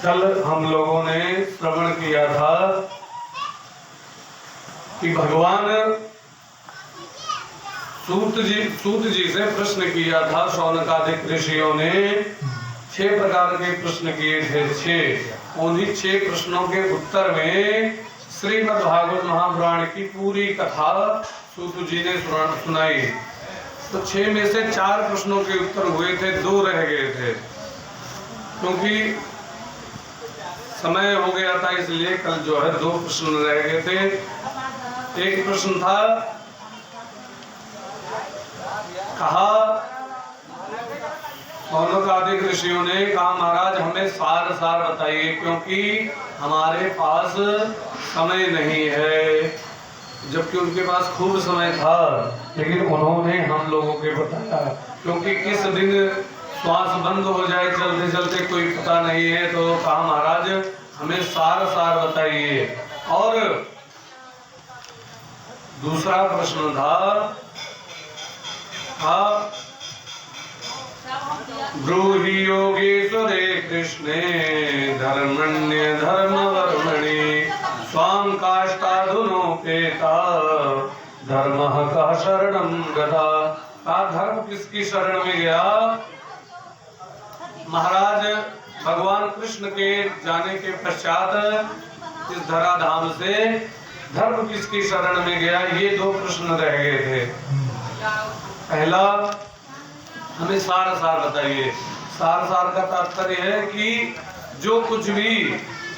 कल हम लोगों ने श्रवण किया था कि भगवान सूत जी से प्रश्न किया था। शौनकादिक ऋषियों ने 6 प्रकार के प्रश्न किए थे। 6 उन्हीं 6 प्रश्नों के उत्तर में श्रीमद् भागवत महापुराण की पूरी कथा सूत जी ने सुनाई। तो 6 में से 4 प्रश्नों के उत्तर हुए थे, 2 रह गए थे। क्योंकि समय हो गया था इसलिए कल जो है 2 प्रश्न रह गए थे। एक प्रश्न था, कहा शौनकादिक ऋषियों ने कहा महाराज हमें सार बताइए, क्योंकि हमारे पास समय नहीं है। जबकि उनके पास खूब समय था, लेकिन उन्होंने हम लोगों के बताया, क्योंकि किस दिन श्वास बंद हो जाए चलते चलते कोई पता नहीं है। तो कहा महाराज हमें सार बताइए। और दूसरा प्रश्न था, ब्रूहि योगेश्वरे कृष्णे धर्मण्य धर्मवर्मणि स्वाम काष्ठाधुनोपेता धर्मः कः शरणं गता। धर्म किसकी शरण में गया? महाराज भगवान कृष्ण के जाने के पश्चात इस धराधाम से धर्म किसकी शरण में गया? ये 2 प्रश्न रह गए थे। पहला, हमें सार बताइए। सार का तात्पर्य है कि जो कुछ भी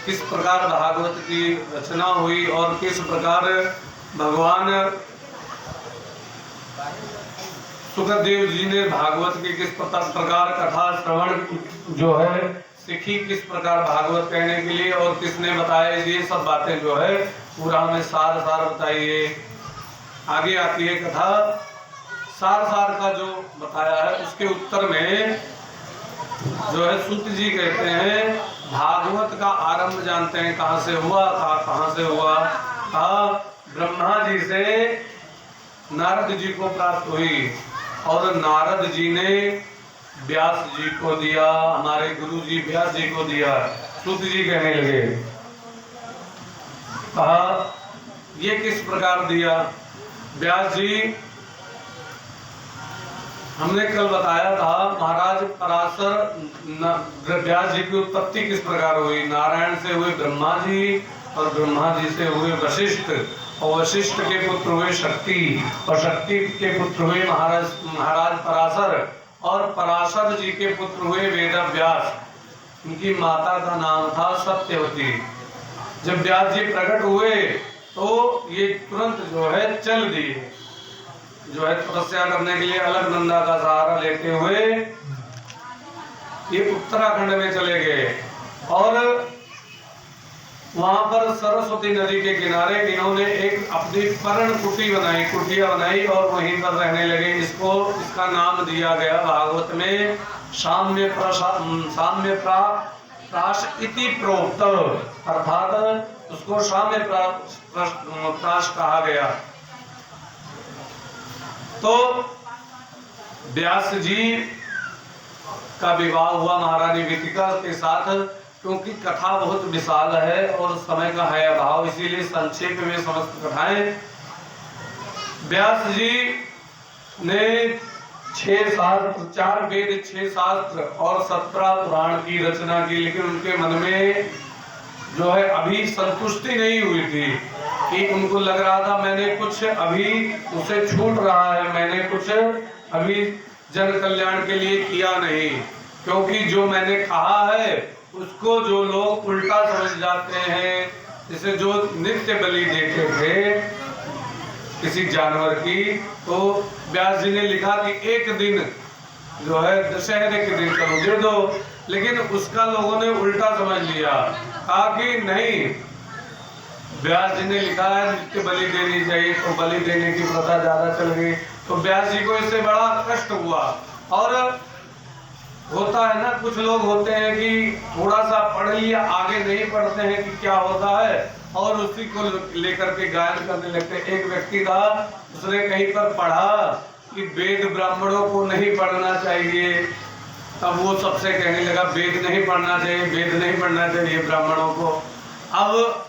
किस प्रकार भागवत की रचना हुई और किस प्रकार भगवान सुखदेव जी ने भागवत की किस प्रकार कथा श्रवण जो है सीखी, किस प्रकार भागवत कहने के लिए, और किसने बताया, ये सब बातें जो है पूरा हमें सार बताइए। आगे आती है कथा। सार का जो बताया है उसके उत्तर में जो है सूत जी कहते हैं भागवत का आरंभ जानते हैं कहाँ से हुआ? कहाँ से हुआ? ब्रह्मा जी से नारद जी को प्राप्त हुई, और नारद जी ने व्यास जी को दिया, हमारे गुरु जी व्यास जी को दिया। सूत जी कहने लगे, कहा ये किस प्रकार दिया? व्यास जी, हमने कल बताया था महाराज पराशर व्यास जी की उत्पत्ति किस प्रकार हुई? नारायण से हुए ब्रह्मा जी, और ब्रह्मा जी से हुए वशिष्ठ, और वशिष्ठ के पुत्र हुए शक्ति, और शक्ति के पुत्र हुए महाराज पराशर, और पराशर जी के पुत्र हुए वेदव्यास। उनकी माता का नाम था सत्यवती। जब व्यास जी प्रकट हुए तो ये तुरंत जो है चल दिए, जो है तपस्या करने के लिए अलकनंदा का सहारा लेते हुए ये उत्तराखंड में चले गए। और वहां पर सरस्वती नदी के किनारे इन्होंने एक अपनी पर्ण कुटिया बनाई और वहीं पर रहने लगे। इसका नाम दिया गया भागवत में साम्य प्राश इति प्रोक्त, अर्थात उसको साम्य प्राश कहा गया। तो व्यास जी का विवाह हुआ महारानी वितिका के साथ। क्योंकि कथा बहुत विशाल है और समय का है अभाव, इसीलिए संक्षेप में समस्त कथाएं। व्यास जी ने 6 शास्त्र, 4 वेद, 6 शास्त्र और 17 पुराण की रचना की, लेकिन उनके मन में जो है अभी संतुष्टि नहीं हुई थी कि उनको लग रहा था मैंने कुछ अभी उसे छूट रहा है, मैंने कुछ अभी जन कल्याण के लिए किया नहीं। क्योंकि जो मैंने कहा है उसको जो लोग उल्टा समझ जाते हैं, जैसे जो नित्य बलि देते थे किसी जानवर की, तो व्यास जी ने लिखा कि एक दिन जो है दशहरे के दिन चलो दे दो, लेकिन उसका लोगों ने उल्टा समझ लिया, कहा कि नहीं, व्यास जी ने लिखा है नित्य बलि देनी चाहिए, तो बलि देने की प्रथा ज्यादा चल गई। तो व्यास जी को इससे बड़ा कष्ट हुआ। और होता है ना, कुछ लोग होते हैं कि थोड़ा सा पढ़ लिया, आगे नहीं पढ़ते हैं कि क्या होता है, और उसी को लेकर के गायन करने लगते। एक व्यक्ति था, उसने कहीं पर पढ़ा कि वेद ब्राह्मणों को नहीं पढ़ना चाहिए, तब वो सबसे कहने लगा वेद नहीं पढ़ना चाहिए, वेद नहीं पढ़ना चाहिए ब्राह्मणों को। अब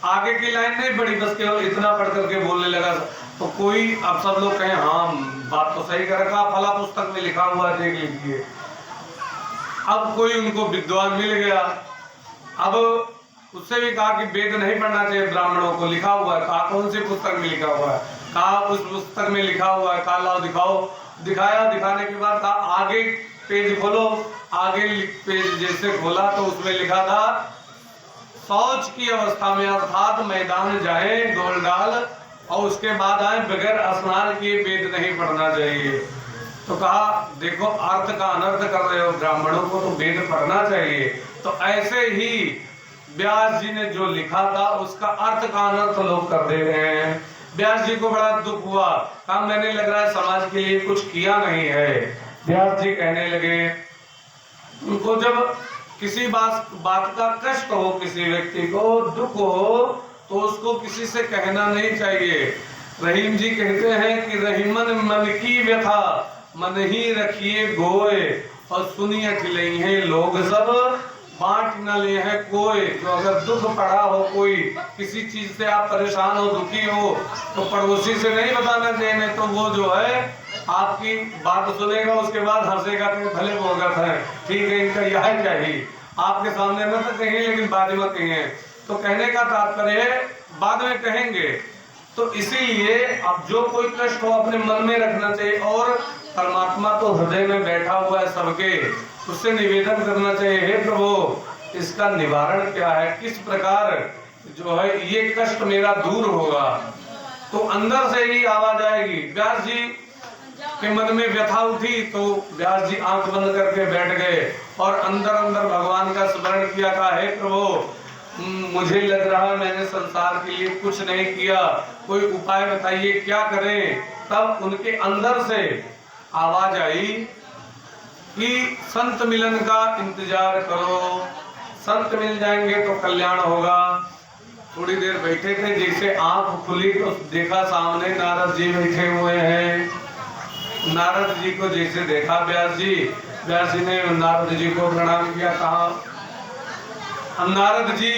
आगे की लाइन नहीं पढ़ी, बस केवल इतना पढ़ करके बोलने लगा। तो कोई अब सब लोग कहें हाँ बात तो सही कर रखा, फला पुस्तक में लिखा हुआ है, देख लीजिए। अब कोई उनको विद्वान मिल गया, अब उससे भी कहा कि वेद नहीं पढ़ना चाहिए ब्राह्मणों को, लिखा हुआ है। कहा कौन सी पुस्तक में लिखा हुआ है? कहा उस पुस्तक में लिखा हुआ है। कहा लाओ दिखाओ। दिखाया, दिखाने के बाद कहा आगे पेज खोलो। आगे पेज जैसे खोला तो उसमें लिखा था शौच की अवस्था में अर्थात मैदान जाए डोल डाल और उसके बाद आए बगैर स्नान किए वेद नहीं पढ़ना चाहिए। तो कहा देखो अर्थ का अनर्थ कर रहे हो, ब्राह्मणों को तो वेद पढ़ना चाहिए। तो ऐसे ही व्यास जी ने जो लिखा था उसका अर्थ का अनर्थ लोग कर दे रहे हैं। व्यास जी को बड़ा दुख हुआ, कहा मैंने लग रहा है समाज के लिए कुछ किया नहीं है। व्यास जी कहने लगे, उनको जब किसी बात का कष्ट हो, किसी व्यक्ति को दुख हो, तो उसको किसी से कहना नहीं चाहिए। रहीम जी कहते हैं कि रहीमन मन की व्यथा मन ही रखिए गोए और सुनिए खिलई है लोग सब बांट न ले है कोई। तो अगर दुख पड़ा हो, कोई किसी चीज से आप परेशान हो, दुखी हो, तो पड़ोसी से नहीं बताना चाहिए, नहीं तो वो जो है आपकी बात सुनेगा, उसके बाद हंसेगा कि भले भोगत है, ठीक है इनका यह चाहिए। आपके सामने न तो कहें लेकिन बाद में कहें। तो कहने का तात्पर्य बाद में कहेंगे। तो इसीलिए अब जो कोई कष्ट हो अपने मन में रखना चाहिए, और परमात्मा तो हृदय में बैठा हुआ है सबके, उससे निवेदन करना चाहिए, हे प्रभु इसका निवारण क्या है, किस प्रकार जो है ये कष्ट मेरा दूर होगा। तो अंदर से ही आवाज आएगी। व्यास जी के मन में व्यथा उठी तो व्यास जी आंख बंद करके बैठ गए और अंदर अंदर भगवान का स्मरण किया। कहा हे प्रभु मुझे लग रहा है मैंने संसार के लिए कुछ नहीं किया, कोई उपाय बताइए क्या करें। तब उनके अंदर से आवाज आई कि संत मिलन का इंतजार करो, संत मिल जाएंगे तो कल्याण होगा। थोड़ी देर बैठे थे, जैसे आंख खुली तो देखा सामने नारद जी बैठे हुए हैं। नारद जी को जैसे देखा व्यास जी ने नारद जी को प्रणाम किया। कहा नारद जी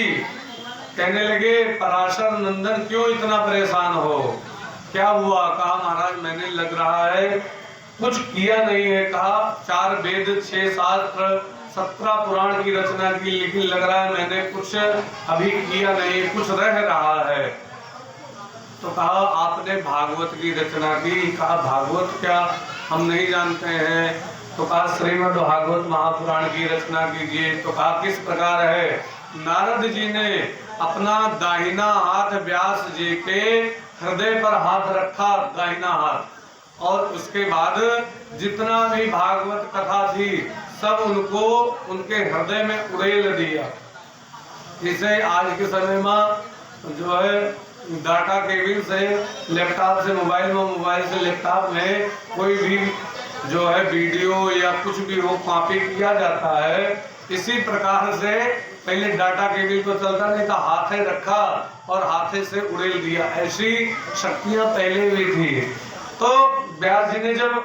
कहने लगे पराशर नंदन क्यों इतना परेशान हो, क्या हुआ? कहा महाराज मैंने लग रहा है कुछ किया नहीं है। कहा 4 वेद 6 शास्त्र 17 पुराण की रचना की, लेकिन लग रहा है मैंने कुछ अभी किया नहीं, कुछ रह रहा है। तो कहा आपने भागवत की रचना की। कहा भागवत क्या, हम नहीं जानते हैं। तो कहा श्रीमद् भागवत महापुराण की रचना कीजिए। तो कहा किस प्रकार है? नारद जी ने अपना दाहिना हाथ व्यास जी के हृदय पर हाथ रखा, दाहिना हाथ, और उसके बाद जितना भी भागवत कथा थी सब उनको उनके हृदय में उड़ेल दिया। जैसे आज के समय में जो है डाटा केबल से लैपटॉप से मोबाइल में, मोबाइल से लैपटॉप में कोई भी जो है वीडियो या कुछ भी हो कॉपी किया जाता है, इसी प्रकार से पहले डाटा केबल तो चलता नहीं था, हाथे रखा और हाथे से उड़ेल दिया। ऐसी शक्तियां पहले भी थी। तो व्यास जी ने जब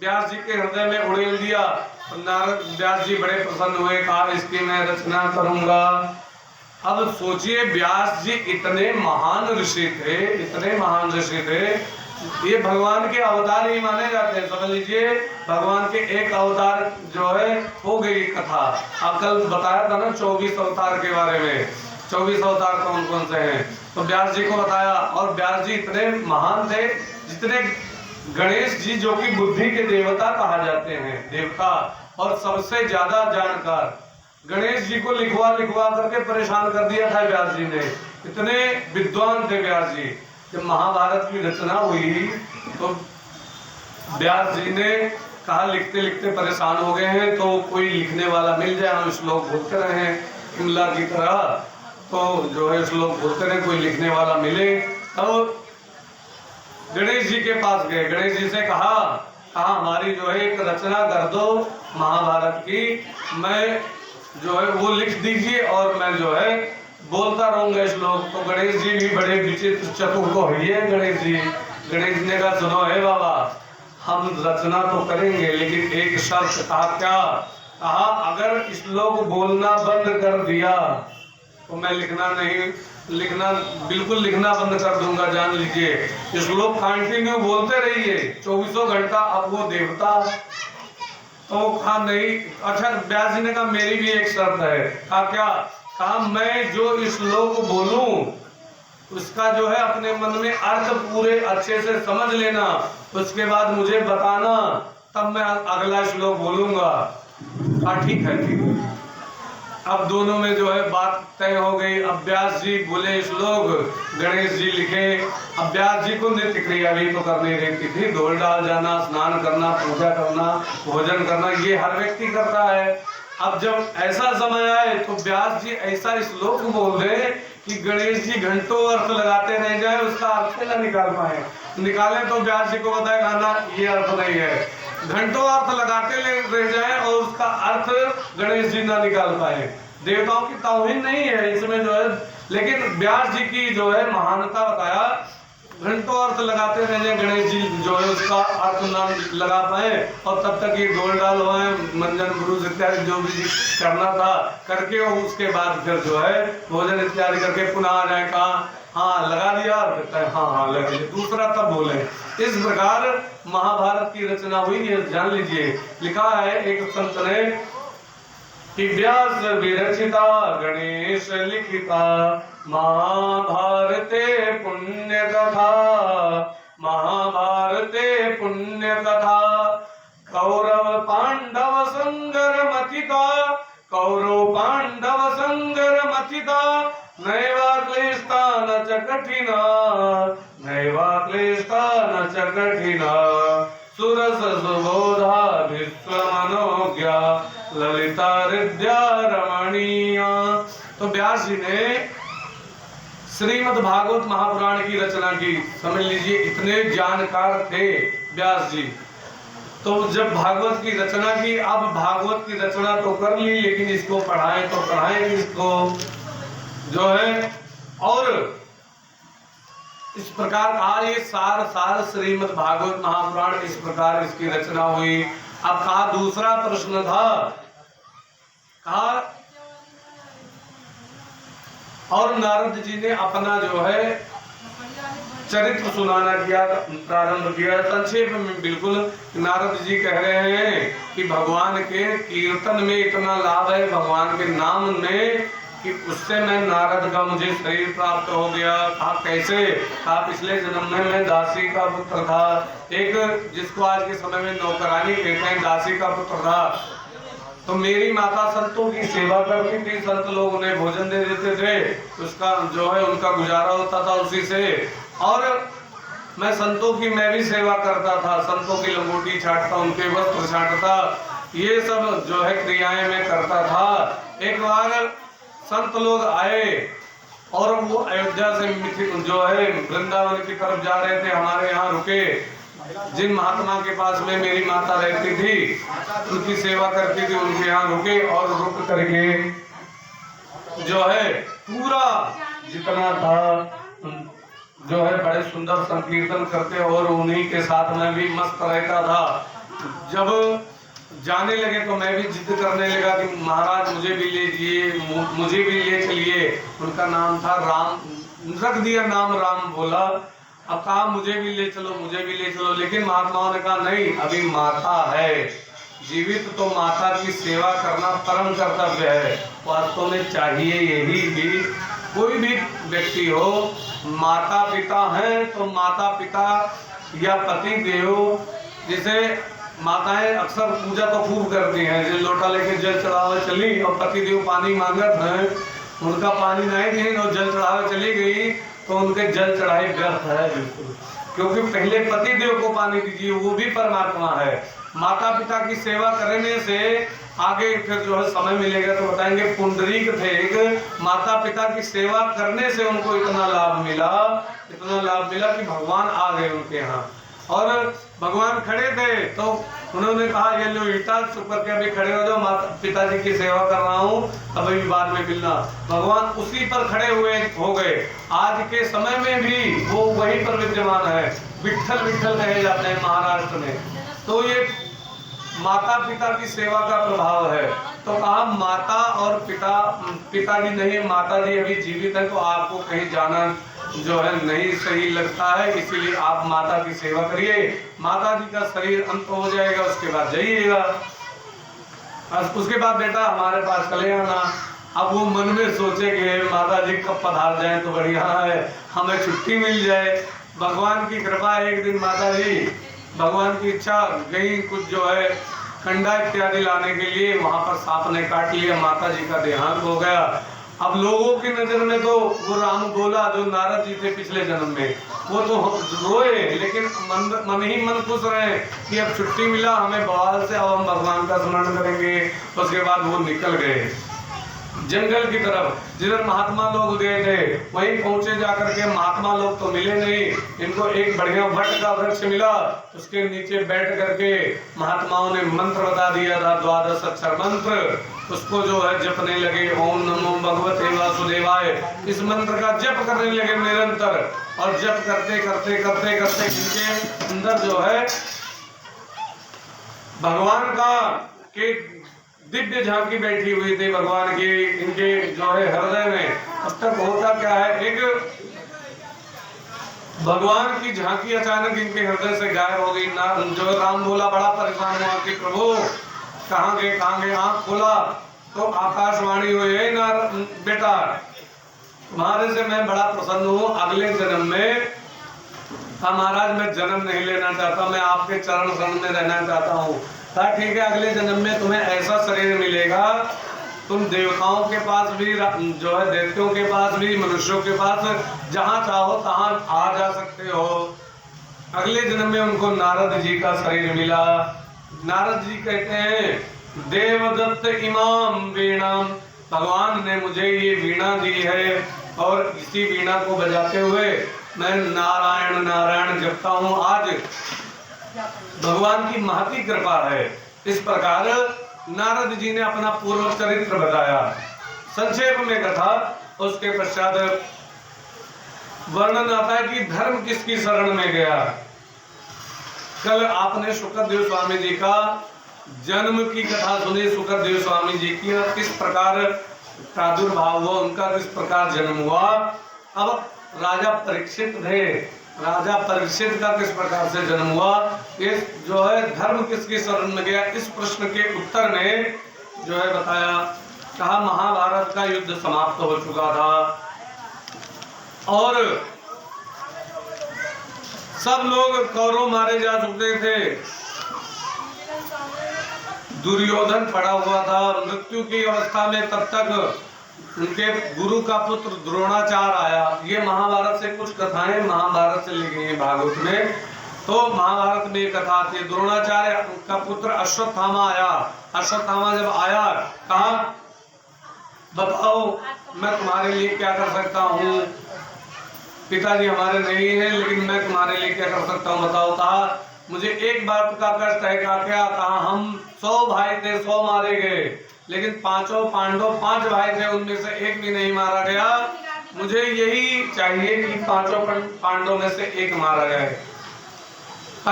व्यास जी के हृदय में उड़ेल दिया तो नारद व्यास जी बड़े प्रसन्न हुए। कहा इसकी मैं रचना करूंगा। अब सोचिए व्यास जी इतने महान ऋषि थे, इतने महान ऋषि थे, ये भगवान के अवतार ही माने जाते हैं। समझ लीजिए भगवान के एक अवतार जो है हो गई कथा। अब कल बताया था ना 24 अवतार के बारे में, 24 अवतार कौन कौन से हैं, तो व्यास जी को बताया। और व्यास जी इतने महान थे, जितने गणेश जी जो कि बुद्धि के देवता कहा जाते हैं, देवता और सबसे ज्यादा जानकार, गणेश जी को लिखवा करके परेशान कर दिया था व्यास जी ने। इतने विद्वान थे व्यास जी। जब महाभारत की रचना हुई तो व्यास जी ने कहा लिखते लिखते परेशान हो गए हैं, तो कोई लिखने वाला मिल जाए, हम श्लोक बोलते रहे इमला की तरह, तो जो है श्लोक बोलते रहे, कोई लिखने वाला मिले। तो गणेश जी के पास गए, गणेश जी से कहा हमारी जो है एक रचना कर दो महाभारत की, मैं जो है वो लिख दीजिए और मैं जो है बोलता रहूंगा श्लोक। तो गणेश जी भी बड़े विचित्र चतुर को है गणेश जी। गणेश जी ने कहा सुनो है बाबा, हम रचना तो करेंगे लेकिन एक शर्त। कहा क्या? कहा अगर श्लोक बोलना बंद कर दिया तो मैं लिखना बिल्कुल लिखना बंद कर दूंगा, जान लीजिए। श्लोक कंटिन्यू बोलते रहिए 24 घंटा। अब वो देवता तो कहा नहीं। अच्छा, व्यास जी ने कहा मेरी भी एक शर्त है। कहा क्या? कहा मैं जो श्लोक बोलूं उसका जो है अपने मन में अर्थ पूरे अच्छे से समझ लेना, उसके बाद मुझे बताना, तब मैं अगला श्लोक बोलूंगा। हाँ ठीक है, ठीक है। अब दोनों में जो है बात तय हो गई। अब व्यास जी बोले श्लोक, गणेश जी लिखे। अब व्यास जी को नित्य क्रिया भी तो करनी रहती थी, ढोल डाल जाना, स्नान करना, पूजा करना, भोजन करना, ये हर व्यक्ति करता है। अब जब ऐसा समय आए तो व्यास जी ऐसा श्लोक बोल दे कि गणेश जी घंटों अर्थ लगाते रह जाए, उसका अर्थ ना निकाल पाए। निकाले तो व्यास जी को बताएगा ना ये अर्थ नहीं है, घंटों अर्थ लगाते रह जाए और उसका अर्थ गणेश जी ना निकाल पाए। देवताओं की तौहीन नहीं है इसमें जो है, लेकिन व्यास जी की जो है महानता बताया। घंटों अर्थ लगाते रह जाए, गणेश जी जो है उसका अर्थ ना लगा पाए, और तब तक ये ढोल डाल हुए, मंजन ब्रूज इत्यादि जो भी करना था करके, और उसके बाद फिर जो है भोजन इत्यादि करके पुनः आ जाए। कहा हाँ लगा दिया, हाँ लगा दिया, दूसरा तब बोले। इस प्रकार महाभारत की रचना हुई। ये जान लीजिए, लिखा है एक संत ने कि व्यास विरचिता गणेश लिखिता महाभारते पुण्य कथा, महाभारते पुण्य कथा। कौरव पांडव संगर मथिता, कौरव पांडव संगर मथिता, नैवा क्लेशता न च कठिना, नैवा क्लेशता न च कठिना। सुरस सुबोधा विश्व मनोज्ञा, ललिता हृदया रमणीया। तो व्यास जी ने श्रीमद् भागवत महापुराण की रचना की। समझ लीजिए इतने जानकार थे व्यास जी। तो जब भागवत की रचना की, अब भागवत की रचना तो कर ली, लेकिन इसको पढ़ाएं तो पढ़ाएं इसको जो है। और इस प्रकार कहा ये सार श्रीमद् भागवत महापुराण, इस प्रकार इसकी रचना हुई। अब कहा दूसरा प्रश्न था, कहा और नारद जी ने अपना जो है चरित्र सुनाना किया, प्रारंभ किया। संक्षेप में बिल्कुल नारद जी कह रहे हैं कि भगवान के कीर्तन में इतना लाभ है, भगवान के नाम में, कि उससे मैं नारद का मुझे शरीर प्राप्त हो गया। आप कैसे? आप पिछले जन्म में मैं दासी का पुत्र था, एक जिसको आज के समय में नौकरानी कहते हैं, दासी का पुत्र था। तो मेरी माता संतों की सेवा करती थी, संत लोग उन्हें भोजन दे देते थे, उसका जो है उनका गुजारा होता था उसी से। और मैं संतों की मैं भी सेवा करता था, संतों की लंगोटी छाटता, उनके वस्त्र छाटता, ये सब जो है क्रियाएं मैं करता था। एक बार संत लोग आए और वो अयोध्या से जो है वृंदावन की तरफ जा रहे थे, हमारे यहाँ रुके। जिन महात्मा के पास में मेरी माता रहती थी, उनकी सेवा करती थी, उनके यहाँ रुके और रुक करके जो है पूरा जितना था जो है बड़े सुंदर संकीर्तन करते और उन्हीं के साथ में भी मस्त रहता था। जब जाने लगे तो मैं भी जिद करने लगा कि महाराज मुझे भी ले जाइए, मुझे भी ले चलिए। उनका नाम था राम, रख दिया नाम राम बोला। अब कहा मुझे भी ले चलो, मुझे भी ले चलो, लेकिन महात्माओं ने कहा नहीं, अभी माता है जीवित, तो माता की सेवा करना परम कर्तव्य है। वास्तव में चाहिए यही भी कोई भी व्यक्ति हो, माता पिता है तो माता पिता या पति देव, जिसे माताएं अक्सर पूजा तो खूब करती हैं, जो लोटा लेके जल चढ़ावे चली और पति देव पानी मांगत हैं, उनका पानी नहीं दी और जल चढ़ावे चली गई तो उनके जल चढ़ाई व्यर्थ है बिल्कुल, क्योंकि पहले पति देव को पानी दीजिए, वो भी परमात्मा है। माता पिता की सेवा करने से आगे फिर जो है समय मिलेगा तो बताएंगे। पुंडरीक थे एक, माता पिता की सेवा करने से उनको इतना लाभ मिला, इतना लाभ मिला कि भगवान आ गए उनके यहाँ। और भगवान खड़े थे तो उन्होंने कहा ये लो ईटा चुप करके अभी खड़े हो जाओ, माता पिताजी की सेवा कर रहा हूँ, अभी बाद में मिलना। भगवान उसी पर खड़े हुए हो गए। आज के समय में भी वो वहीं पर विद्यमान है, विट्ठल विट्ठल कहे जाते हैं महाराष्ट्र में। तो ये माता पिता की सेवा का प्रभाव है। तो कहा माता और पिताजी नहीं, माता जी अभी जीवित है तो आपको कहीं जाना जो है नहीं सही लगता है, इसीलिए आप माता की सेवा करिए। माता जी का शरीर अंत हो जाएगा, उसके बाद जाइएगा। उसके बाद बेटा हमारे पास चले आना। अब वो मन में सोचे कि माता जी कब पधार जाए तो बढ़िया है, हमें छुट्टी मिल जाए। भगवान की कृपा, एक दिन माता जी भगवान की इच्छा गई कुछ जो है कंडा इत्यादि लाने के लिए, वहां पर सांप ने काट लिया, माता जी का देहांत हो गया। अब लोगों की नजर में तो वो राम बोला जो नारद जी थे पिछले जन्म में, वो तो रोए, लेकिन मन ही मन खुश रहे कि अब छुट्टी मिला हमें बवाल से, अब हम भगवान का स्मरण करेंगे। उसके बाद वो निकल गए जंगल की तरफ, जिधर महात्मा लोग गए थे वहीं पहुंचे। जाकर के महात्मा लोग तो मिले नहीं, इनको एक बढ़िया वट का वृक्ष मिला, उसके नीचे बैठ करके महात्माओं ने मंत्र बता दिया था, 12 अक्षर मंत्र, उसको जो है जपने लगे। ओम नमो भगवते वासुदेवाय, इस मंत्र का जप करने लगे निरंतर। और जप करते करते करते करते इनके अंदर जो है भगवान का के दिव्य झांकी बैठी हुई थी, भगवान की इनके जो है हृदय में। अब तक होता क्या है, एक भगवान की झांकी अचानक इनके हृदय से गायब हो गई। ना जो राम बोला, बड़ा परेशान हुआ कि प्रभु कहाँ गए कहाँ गए। आंख खोला तो आकाशवाणी हुई, है ना बेटा तुम्हारे से मैं बड़ा प्रसन्न हूँ, अगले जन्म में महाराज मैं जन्म नहीं लेना चाहता, मैं आपके चरण शरण में रहना चाहता हूँ। कहा ठीक है, अगले जन्म में तुम्हें ऐसा शरीर मिलेगा, तुम देवताओं के पास भी जो है देवताओं के पास भी मनुष्यों के पास जहाँ चाहो तहाँ आ जा सकते हो। अगले जन्म में उनको नारद जी का शरीर मिला। नारद जी कहते हैं देवदत्त इमाम वीणाम, भगवान ने मुझे ये वीणा दी है और इसी वीणा को बजाते हुए मैं नारायण नारायण जपता हूँ। आज भगवान की महती कृपा है। इस प्रकार नारद जी ने अपना पूर्व चरित्र बताया संक्षेप में कथा। उसके पश्चात वर्णन आता है कि धर्म किसकी शरण में गया। कल आपने शुक्रदेव स्वामी जी का जन्म की कथा सुनी, शुक्रदेव स्वामी जी की किस प्रकार प्रादुर्भाव हुआ, उनका किस प्रकार जन्म हुआ। अब राजा परीक्षित थे, राजा परीक्षित का किस प्रकार से जन्म हुआ, इस जो है धर्म किसकी शरण में गया, इस प्रश्न के उत्तर में जो है बताया। कहा महाभारत का युद्ध समाप्त हो चुका था और सब लोग कौरव मारे जा चुके थे। दुर्योधन पड़ा हुआ था मृत्यु की अवस्था में, तब तक उनके गुरु का पुत्र द्रोणाचार्य आया। ये महाभारत से कुछ कथाएं महाभारत से ली गई हैं भागवत में। तो महाभारत में एक कथा आती है, द्रोणाचार्य का पुत्र अश्वत्थामा आया। अश्वत्थामा जब आया कहा बताओ मैं तुम्हारे लिए क्या कर सकता हूँ, पिताजी हमारे नहीं है लेकिन मैं तुम्हारे लिए क्या कर सकता हूँ बताओ। कहा मुझे एक बात का कष्ट है। क्या? कहा हम 100 भाई थे, 100 मारे गए, लेकिन पांचों पांडव 5 भाई थे, उनमें से एक भी नहीं मारा गया। मुझे यही चाहिए कि पांचों पांडव में से एक मारा जाए।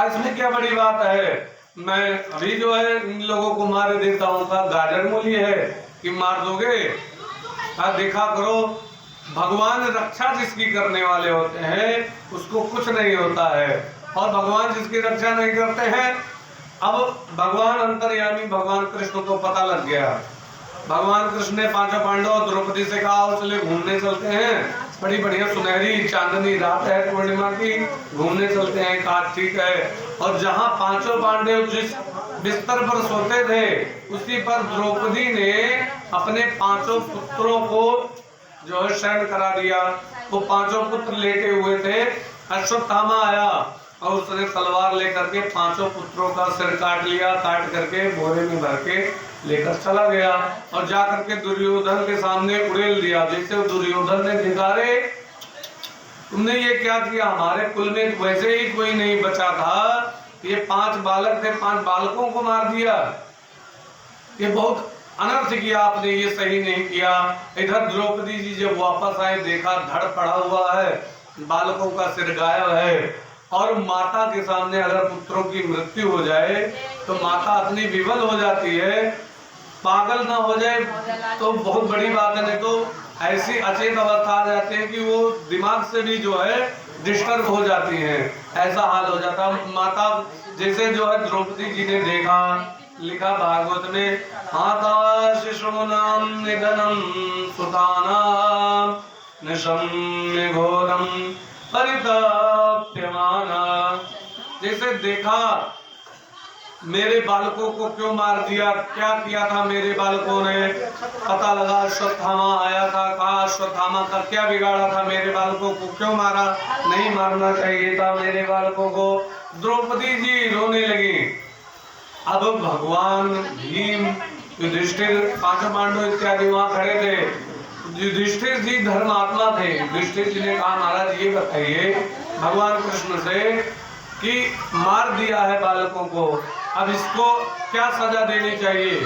इसमें क्या बड़ी बात है, मैं अभी जो है इन लोगों को मार देता हूँ। गाजर मूली है कि मार दोगे। देखा करो भगवान रक्षा जिसकी करने वाले होते हैं उसको कुछ नहीं होता है, और भगवान जिसकी रक्षा नहीं करते हैं। अब भगवान अंतर्यामी भगवान कृष्ण को पता लग गया। भगवान कृष्ण ने पांचों पांडव द्रौपदी से कहा चले घूमने चलते हैं, बड़ी बढ़िया सुनहरी चांदनी रात है पूर्णिमा की, घूमने चलते हैं। कहा ठीक है। और जहां पांचों पांडव जिस बिस्तर पर सोते थे उसी पर द्रौपदी ने अपने 5 पुत्रों को जो है शयन करा दिया। वो 5 पुत्र लेटे हुए थे। अश्वत्थामा आया और उसने तलवार लेकर के 5 पुत्रों का सिर काट लिया, काट करके बोरे में भर के लेकर चला गया और जाकर के दुर्योधन के सामने उड़ेल दिया। जैसे दुर्योधन ने देखा रे तुमने ये क्या किया, हमारे कुल में वैसे ही कोई नहीं बचा था, ये 5 बालक थे, 5 बालकों को मार दिया, ये बहुत अनर्थ किया आपने, ये सही नहीं किया। इधर द्रौपदी जी जब वापस आए देखा धड़ पड़ा हुआ है, बालकों का सिर गायब है। और माता के सामने अगर पुत्रों की मृत्यु हो जाए तो माता इतनी विवल हो जाती है, पागल ना हो जाए तो बहुत बड़ी बात है, नहीं तो ऐसी अचेत अवस्था आ जाती है कि वो दिमाग से भी जो है डिस्टर्ब हो जाती है, ऐसा हाल हो जाता। माता जैसे जो है द्रौपदी जी ने देखा, लिखा भागवत में, माता शिशूनां निधनं सुतानां निशम्य घोरं परिताप्यमाना। जैसे देखा मेरे बालकों को क्यों मार दिया, क्या किया था मेरे बालकों ने, पता लगा अश्वत्थामा आया था, कहा अश्वत्थामा का क्या बिगाड़ा था, मेरे बालकों को क्यों मारा, नहीं मारना चाहिए था मेरे बालकों को। द्रौपदी जी रोने लगी। अब भगवान भीम, युधिष्ठिर, पांचों पांडव इत्यादि वहां खड़े थे। युधिष्ठिर जी धर्मात्मा थे। युधिष्ठिर जी ने कहा, महाराज ये बताइए भगवान कृष्ण से कि मार दिया है बालकों को, अब इसको क्या सजा देनी चाहिए।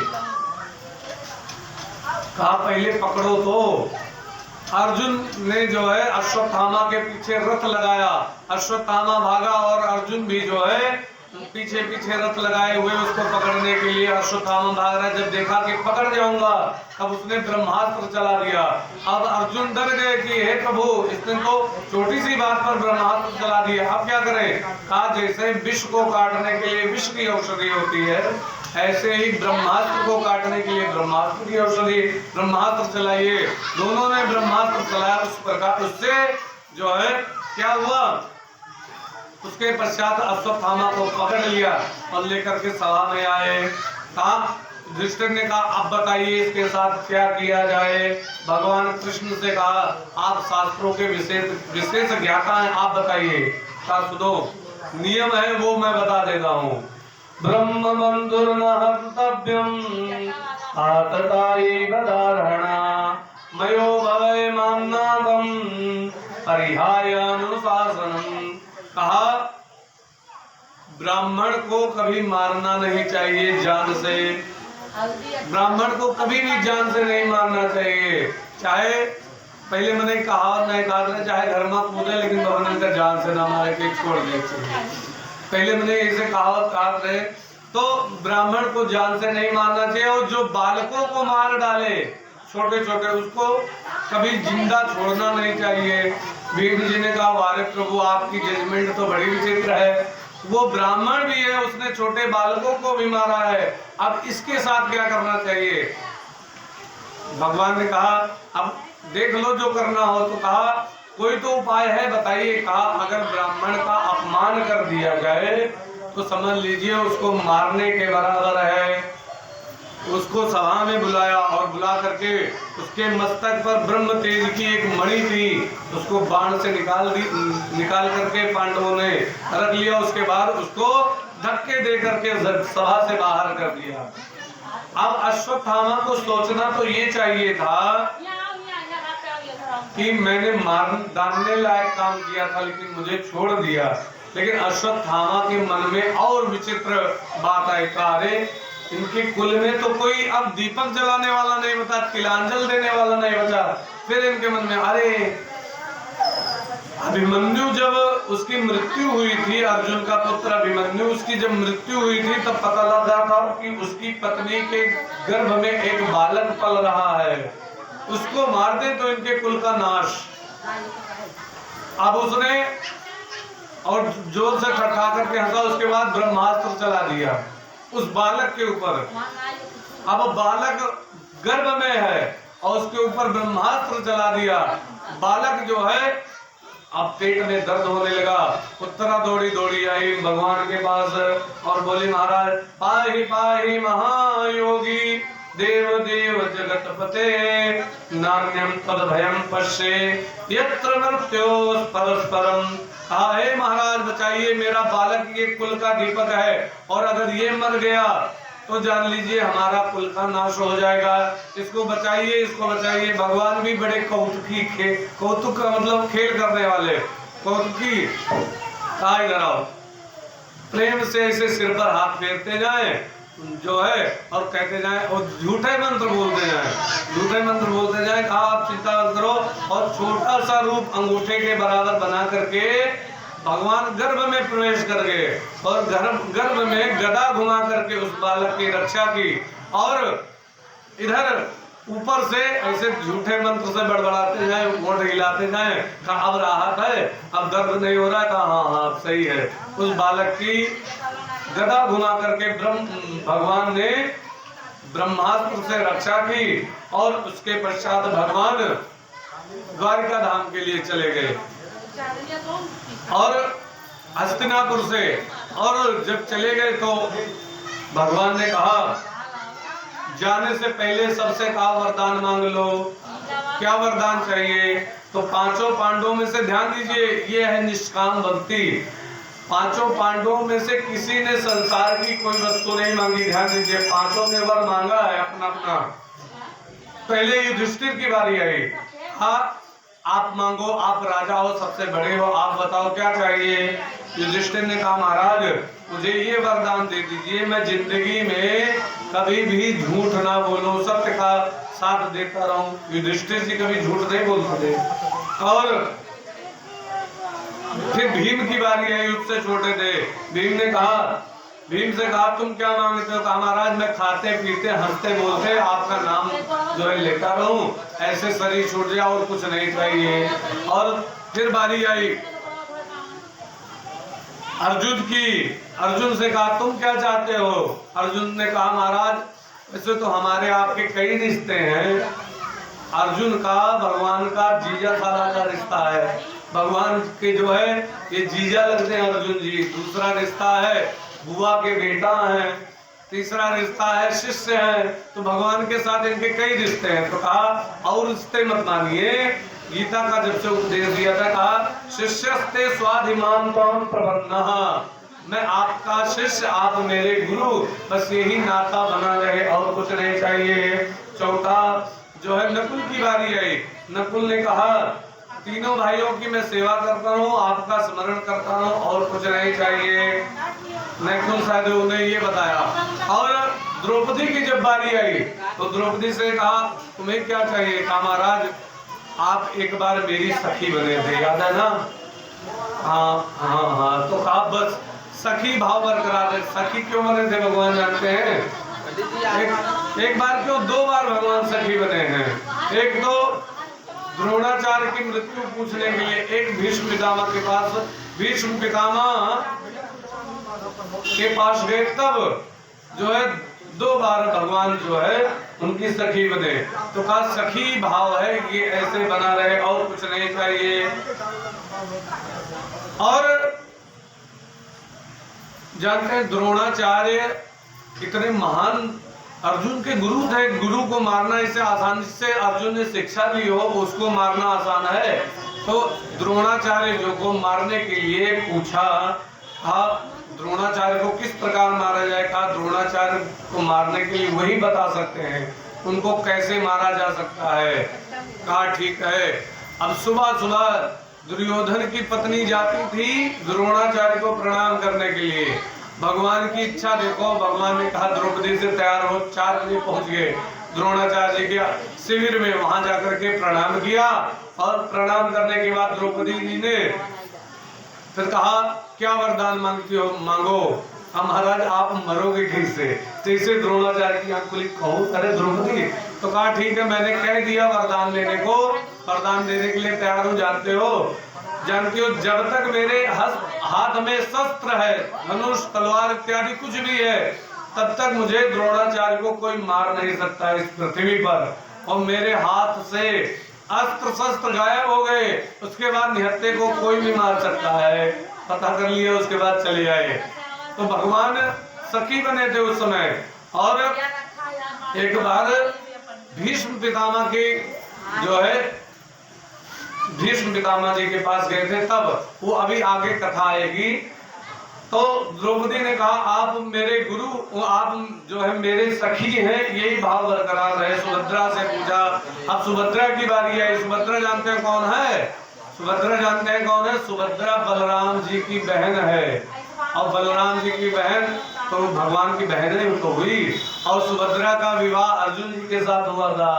कहा पहले पकड़ो तो। अर्जुन ने जो है अश्वत्थामा के पीछे रथ लगाया, अश्वत्थामा भागा और अर्जुन भी जो है पीछे पीछे रथ लगाए हुए उसको पकड़ने के लिए अश्वत्थामा भाग रहा है। जब देखा कि पकड़ जाऊंगा, तब उसने ब्रह्मास्त्र चला दिया। अब अर्जुन डर गए कि हे प्रभु, इसने तो छोटी सी बात पर ब्रह्मास्त्र चला दिया, अब क्या करें। कहा जैसे विष को काटने के लिए विष की औषधि होती है, ऐसे ही ब्रह्मास्त्र को काटने के लिए ब्रह्मास्त्र की औषधि, ब्रह्मास्त्र चलाइए। दोनों ने ब्रह्मास्त्र चलाया, उस प्रकार उससे जो है क्या हुआ, उसके पश्चात अश्वत्थामा को पकड़ लिया और लेकर के सभा में आए। कहा युधिष्ठिर ने कहा, अब बताइए इसके साथ क्या किया जाए। भगवान कृष्ण से कहा, आप शास्त्रों के विशेष ज्ञाता हैं, आप बताइए। कहा सुनो, नियम है वो मैं बता देता हूँ। ब्रह्म बंधुर्न हर्तव्यम आतताई बधारणा मयो भवै मामनागम परिहाय अनुशासनम। कहा ब्राह्मण को कभी मारना नहीं चाहिए जान से, ब्राह्मण को कभी भी जान से नहीं मारना चाहिए। चाहे पहले मैंने कहावत नहीं कहा, चाहे घर में कूदे लेकिन भगवान का जान से ना मारे के छोड़ दे। पहले मैंने ऐसे कहावत कहा थे। तो ब्राह्मण को जान से नहीं मारना चाहिए, और जो बालकों को मार डाले छोटे छोटे, उसको कभी जिंदा छोड़ना नहीं चाहिए। भीम जी ने कहा, वारे प्रभु आपकी जजमेंट तो बड़ी विचित्र है, वो ब्राह्मण भी है, उसने छोटे बालकों को भी मारा है, अब इसके साथ क्या करना चाहिए। भगवान ने कहा, अब देख लो जो करना हो। तो कहा कोई तो उपाय है बताइए। कहा अगर ब्राह्मण का अपमान कर दिया जाए तो समझ लीजिए उसको मारने के बराबर है। उसको सभा में बुलाया और बुला करके उसके मस्तक पर ब्रह्म तेज की एक मणि थी, उसको बाण से निकाल करके पांडवों ने रख लिया। उसके बाद उसको धक्के दे करके सभा से बाहर कर दिया। अब अश्वत्थामा को सोचना तो ये चाहिए था कि मैंने डालने लायक काम किया था लेकिन मुझे छोड़ दिया। लेकिन अश्वत्थामा के मन में और विचित्र बात आई, अरे इनके कुल में तो कोई अब दीपक जलाने वाला नहीं बचा, तिलांजल देने वाला नहीं बचा। फिर इनके मन में, अरे अभिमन्यु जब उसकी मृत्यु हुई थी, अर्जुन का पुत्र अभिमन्यु, उसकी जब मृत्यु हुई थी तब पता लगा था कि उसकी पत्नी के गर्भ में एक बालक पल रहा है, उसको मार दे तो इनके कुल का नाश। अब उसने और जोर से खटखा करके हंसा, उसके बाद ब्रह्मास्त्र चला दिया उस बालक के ऊपर। अब बालक गर्भ में है और उसके ऊपर ब्रह्मास्त्र चला दिया। बालक जो है अब पेट में दर्द होने लगा। उत्तरा दौड़ी आई भगवान के पास और बोली, महाराज पाहि पाहि महायोगी देव देव जगतपते नान्यम तद भयम पश्ये यत्र मृत्योः परस्परम। हे महाराज बचाइए, मेरा बालक ये कुल का दीपक है और अगर ये मर गया तो जान लीजिए हमारा कुल का नाश हो जाएगा। इसको बचाइए, इसको बचाइए। भगवान भी बड़े कौतुक का मतलब खेल करने वाले, कौतुकी काय कराओ, प्रेम से ऐसे सिर पर हाथ फेरते जाए जो है और कहते जाए और झूठे मंत्र बोलते जाए। कहा आप चिंता मत करो, और छोटा सा रूप अंगूठे के बराबर बना करके भगवान गर्भ में प्रवेश कर गए और गर्भ में गदा घुमा करके उस बालक की रक्षा की, और इधर ऊपर से ऐसे झूठे मंत्र से बड़बड़ाते जाए, वोट हिलाते जाए, कहा अब राहत है, अब दर्द नहीं हो रहा, कहा हाँ हाँ सही है। उस बालक की गदा घुमा करके भगवान ने ब्रह्मास्त्र से रक्षा की, और उसके पश्चात भगवान द्वारिका धाम के लिए चले गए। और हस्तिनापुर से और जब चले गए तो भगवान ने कहा जाने से पहले सबसे कहा वरदान मांग लो, क्या वरदान चाहिए? तो पांचों पांडवों में से ध्यान दीजिए, ये है निष्काम भक्ति। पांचों पांडवों में से किसी ने संसार की कोई वस्तु नहीं मांगी। ध्यान दीजिए, पांचों ने वर मांगा है अपना अपना। पहले युधिष्ठिर की बारी आई। हाँ, आप मांगो, आप राजा हो, सबसे बड़े हो, आप बताओ क्या चाहिए? युधिष्ठिर ने कहा महाराज मुझे ये वरदान दे दीजिए, मैं जिंदगी में कभी भी झूठ ना बोलूं, सत्य का साथ देता रहूं। युधिष्ठिर जी कभी झूठ नहीं बोलते थे। और फिर भीम की बारी आई, उससे छोटे थे। भीम से कहा तुम क्या मांगते हो? कहा महाराज मैं खाते पीते हंसते बोलते आपका नाम जो है लेता रहूं, ऐसे शरीर छूट जाए, और कुछ नहीं चाहिए। और फिर बारी आई अर्जुन की। अर्जुन से कहा तुम क्या चाहते हो? अर्जुन ने कहा महाराज वैसे तो हमारे आपके कई रिश्ते हैं। अर्जुन का भगवान का जीजा साला का रिश्ता है, भगवान के जो है ये जीजा लगते हैं अर्जुन जी। दूसरा रिश्ता है बुआ के बेटा है, तीसरा रिश्ता है शिष्य है। तो भगवान के साथ इनके कई रिश्ते हैं। तो कहा और रिश्ते मत मानिए, गीता का जब से उपदेश दिया था, कहा शिष्यस्ते स्वाधिमान त्वं प्रपन्नः, मैं आपका शिष्य, आप मेरे गुरु, बस यही नाता बना रहे और कुछ नहीं चाहिए। चौथा जो है नकुल की बारी आई। नकुल ने कहा तीनों भाइयों की मैं सेवा करता हूँ, आपका स्मरण करता हूँ, और कुछ नहीं चाहिए। नकुल सहदेव ने ये बताया। और द्रौपदी की जब बारी आई तो द्रौपदी से कहा तुम्हें क्या चाहिए? कहा महाराज आप एक बार मेरी सखी बने थे, याद है ना? हाँ हाँ हाँ। तो कहा बस सखी भाव बरकरार है। सखी क्यों बने थे भगवान जानते हैं? एक बार क्यों, दो बार भगवान सखी बने हैं। एक तो द्रोणाचार्य की मृत्यु पूछने के लिए एक भीष्म पितामह के पास, भीष्म पितामह के पास गए, तब जो है दो बार भगवान जो है उनकी सखी बने। तो कहा सखी भाव है ये ऐसे बना रहे और कुछ नहीं चाहिए। और जानते हैं द्रोणाचार्य कितने महान अर्जुन के गुरु थे। गुरु को मारना इसे आसानी से, अर्जुन ने शिक्षा ली हो उसको मारना आसान है। तो द्रोणाचार्य जो को मारने के लिए पूछा, द्रोणाचार्य को किस प्रकार मारा जाए? कहा द्रोणाचार्य को मारने के लिए वही बता सकते हैं, उनको कैसे मारा जा सकता है। कहा ठीक है। अब सुबह सुबह दुर्योधन की पत्नी जाती थी द्रोणाचार्य को प्रणाम करने के लिए। भगवान की इच्छा देखो, भगवान ने कहा द्रौपदी से तैयार हो, 4 बजे पहुंच गए द्रोणाचार्य जी के शिविर में। वहां जाकर के प्रणाम किया, और प्रणाम करने के बाद द्रौपदी जी ने फिर कहा क्या वरदान मांगती हो? मांगो। हम महाराज आप मरोगे कैसे? जैसे द्रोणाचार्य की आंख खुली, कहूँ अरे द्रौपदी, तो कहा ठीक है मैंने कह दिया वरदान लेने को, वरदान देने के लिए तैयार हो। जानती हो जब तक मेरे हाथ में शस्त्र है, धनुष तलवार इत्यादि कुछ भी है, तब तक मुझे द्रोणाचार्य को कोई मार नहीं सकता इस पृथ्वी पर। और मेरे हाथ से अस्त्र शस्त्र गायब हो गए, उसके बाद निहत्थे को कोई भी मार सकता है। पता कर लिया, उसके बाद चले आए। तो भगवान सखी बने थे उस समय। और एक बार भीष्म पितामह के जो है भीष्म पितामह जी के पास गए थे, तब वो अभी आगे कथा आएगी। तो द्रौपदी ने कहा आप मेरे गुरु, आप जो है मेरे सखी हैं, यही भाव बरकरार रहे। सुभद्रा से पूछा। अब सुभद्रा की बारी आई। सुभद्रा जानते हैं कौन है? सुभद्रा जानते हैं कौन है? सुभद्रा बलराम जी की बहन है। और बलराम जी की बहन तो भगवान की बहनें तो हुई, और सुभद्रा का विवाह अर्जुन जी के साथ हुआ था।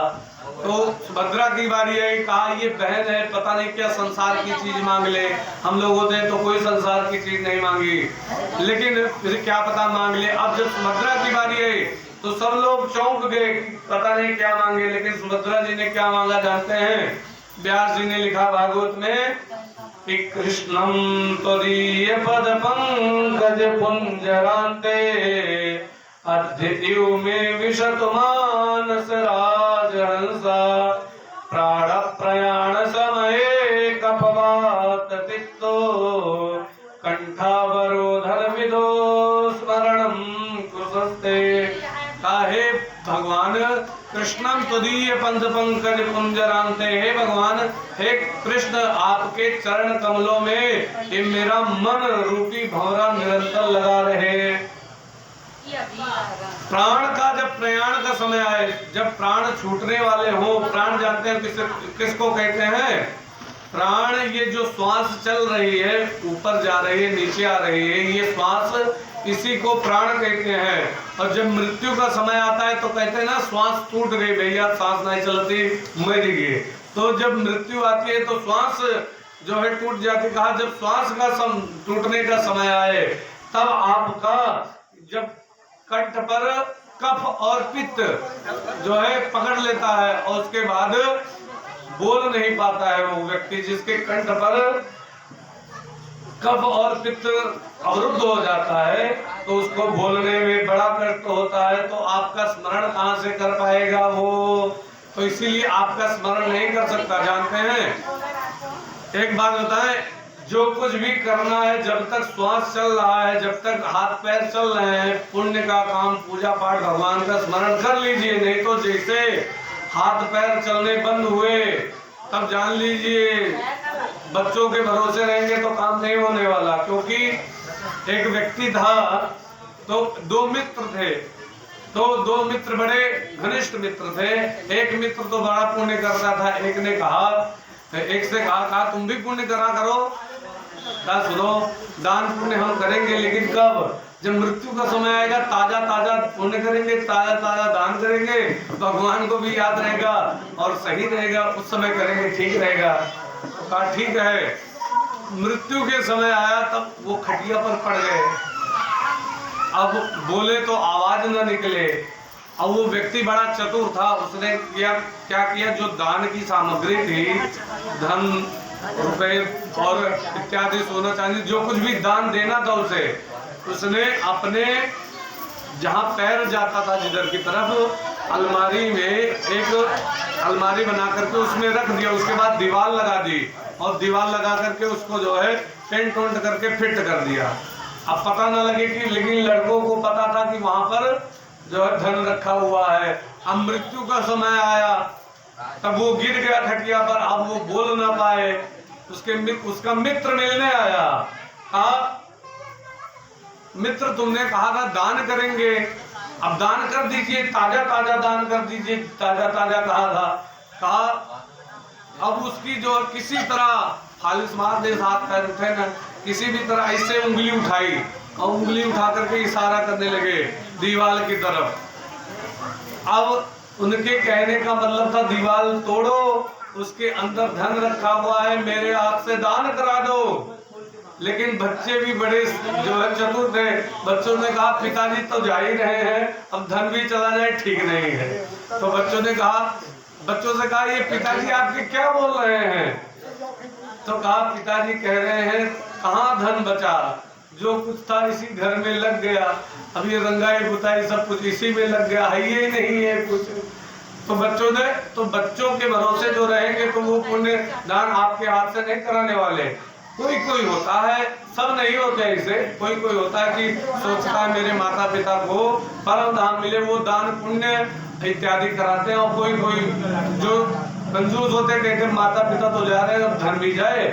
तो सुभद्रा की बारी आई, कहा ये बहन है, पता नहीं क्या संसार की चीज मांग ले। हम लोग होते तो कोई संसार की चीज नहीं मांगी, लेकिन फिर क्या पता मांग ले। अब जब सुभद्रा की बारी आई तो सब लोग चौंक गए, पता नहीं क्या मांगे। लेकिन सुभद्रा जी ने क्या मांगा जानते हैं? व्यास जी ने लिखा भागवत में कि कृष्णम त्वदीय पद पंकज पुंजरान्ते अद्वितीय में विशतु मानस राजहंसा प्राण प्रयाण समये कपवात तिक्तो कंठावरोधन विदो स्मरणम कुसस्ते। काहे भगवान कृष्णम त्वदीय पंथ पंकज पुंजरान्ते, हे भगवान, हे कृष्ण, आपके चरण कमलों में ये मेरा मन रूपी भंवरा निरंतर लगा रहे। प्राण का जब प्रयाण का समय आए, जब प्राण छूटने वाले हो, प्राण जानते हैं किसको कहते हैं? प्राण, ये जो श्वास चल रही है, ऊपर जा रही है, नीचे आ रही है, ये श्वास, इसी को प्राण कहते हैं। और जब मृत्यु का समय आता है तो कहते हैं ना, श्वास टूट गई भैया, सांस नहीं चलती, मर गए। तो जब मृत्यु आती है तो श्वास जो है टूट जाती। कहा जब श्वास का टूटने का समय आए, तब आपका जब कंठ पर कफ और पित्त जो है पकड़ लेता है, और उसके बाद बोल नहीं पाता है वो व्यक्ति, जिसके कंठ पर कफ और पित्त अवरुद्ध हो जाता है, तो उसको बोलने में बड़ा कष्ट होता है। तो आपका स्मरण कहां से कर पाएगा वो? तो इसीलिए आपका स्मरण नहीं कर सकता। जानते हैं, एक बात बताएं, जो कुछ भी करना है, जब तक श्वास चल रहा है, जब तक हाथ पैर चल रहे हैं, पुण्य का काम, पूजा पाठ, भगवान का स्मरण कर लीजिए। नहीं तो जैसे हाथ पैर चलने बंद हुए, तब जान लीजिए बच्चों के भरोसे रहेंगे तो काम नहीं होने वाला। क्योंकि एक व्यक्ति था, तो दो मित्र थे, तो दो मित्र बड़े घनिष्ठ मित्र थे। एक मित्र तो बड़ा पुण्य करता था, एक ने कहा, एक से कहा तुम भी पुण्य करा करो। कहा सुनो, दान पुण्य हम करेंगे, लेकिन कब? जब मृत्यु का समय आएगा, ताजा ताजा पुण्य करेंगे, ताजा ताजा दान करेंगे, भगवान को भी याद रहेगा और सही रहेगा, उस समय करेंगे, ठीक रहेगा। कहा ठीक है। मृत्यु के समय आया, तब वो खटिया पर पड़ गए। अब बोले तो आवाज न निकले। अब वो व्यक्ति बड़ा चतुर था, उसने क्या किया, जो दान की सामग्री थी, धन, रुपए और इत्यादि, सोना चांदी, जो कुछ भी दान देना था उसे, उसने अपने जहाँ पैर जाता था जिधर की तरफ, अलमारी में एक अलमारी बना करके उसमें रख दिया। उसके बाद दीवार लगा दी, और दीवार लगा करके उसको जो है पेंट वेंट करके फिट कर दिया। अब पता न लगे कि, लेकिन लड़कों को पता था कि वहां पर जो है धन रखा हुआ है। अब मृत्यु का समय आया, तब वो गिर गया खटिया पर, अब वो बोल ना पाए। उसका मित्र मिलने आया। कहा मित्र, तुमने कहा था दान करेंगे, अब दान कर दीजिए, ताजा ताजा दान कर दीजिए। ताजा ताजा कहा था। कहा अब उसकी जो किसी तरह फालिस मार दे, हाथ पैर उठे ना, किसी भी तरह ऐसे उंगली उठाई, और उंगली उठा करके इशारा करने लगे दीवार की तरफ। अब उनके कहने का मतलब था दीवार तोड़ो, उसके अंदर धन रखा हुआ है, मेरे हाथ से दान करा दो। लेकिन बच्चे भी बड़े जो है चतुर थे। बच्चों ने कहा पिताजी तो जा ही रहे हैं, अब धन भी चला जाए ठीक नहीं है। तो बच्चों से कहा ये पिताजी आपके क्या बोल रहे हैं? तो कहा पिताजी कह रहे हैं कहाँ धन बचा, जो कुछ था इसी घर में लग गया, अब ये रंगाई बुताई सब कुछ इसी में लग गया, है ये नहीं है कुछ। तो बच्चों के भरोसे जो रहेंगे तो वो पुण्य दान आपके हाथ से नहीं कराने वाले। कोई कोई होता है, सब नहीं होते ऐसे, कोई कोई होता है कि सोचता है मेरे माता पिता को परम धाम मिले, वो दान पुण्य इत्यादि कराते हैं। और कोई कोई जो कंजूस होते कहते माता पिता तो जा रहे हैं, अब धन भी जाए।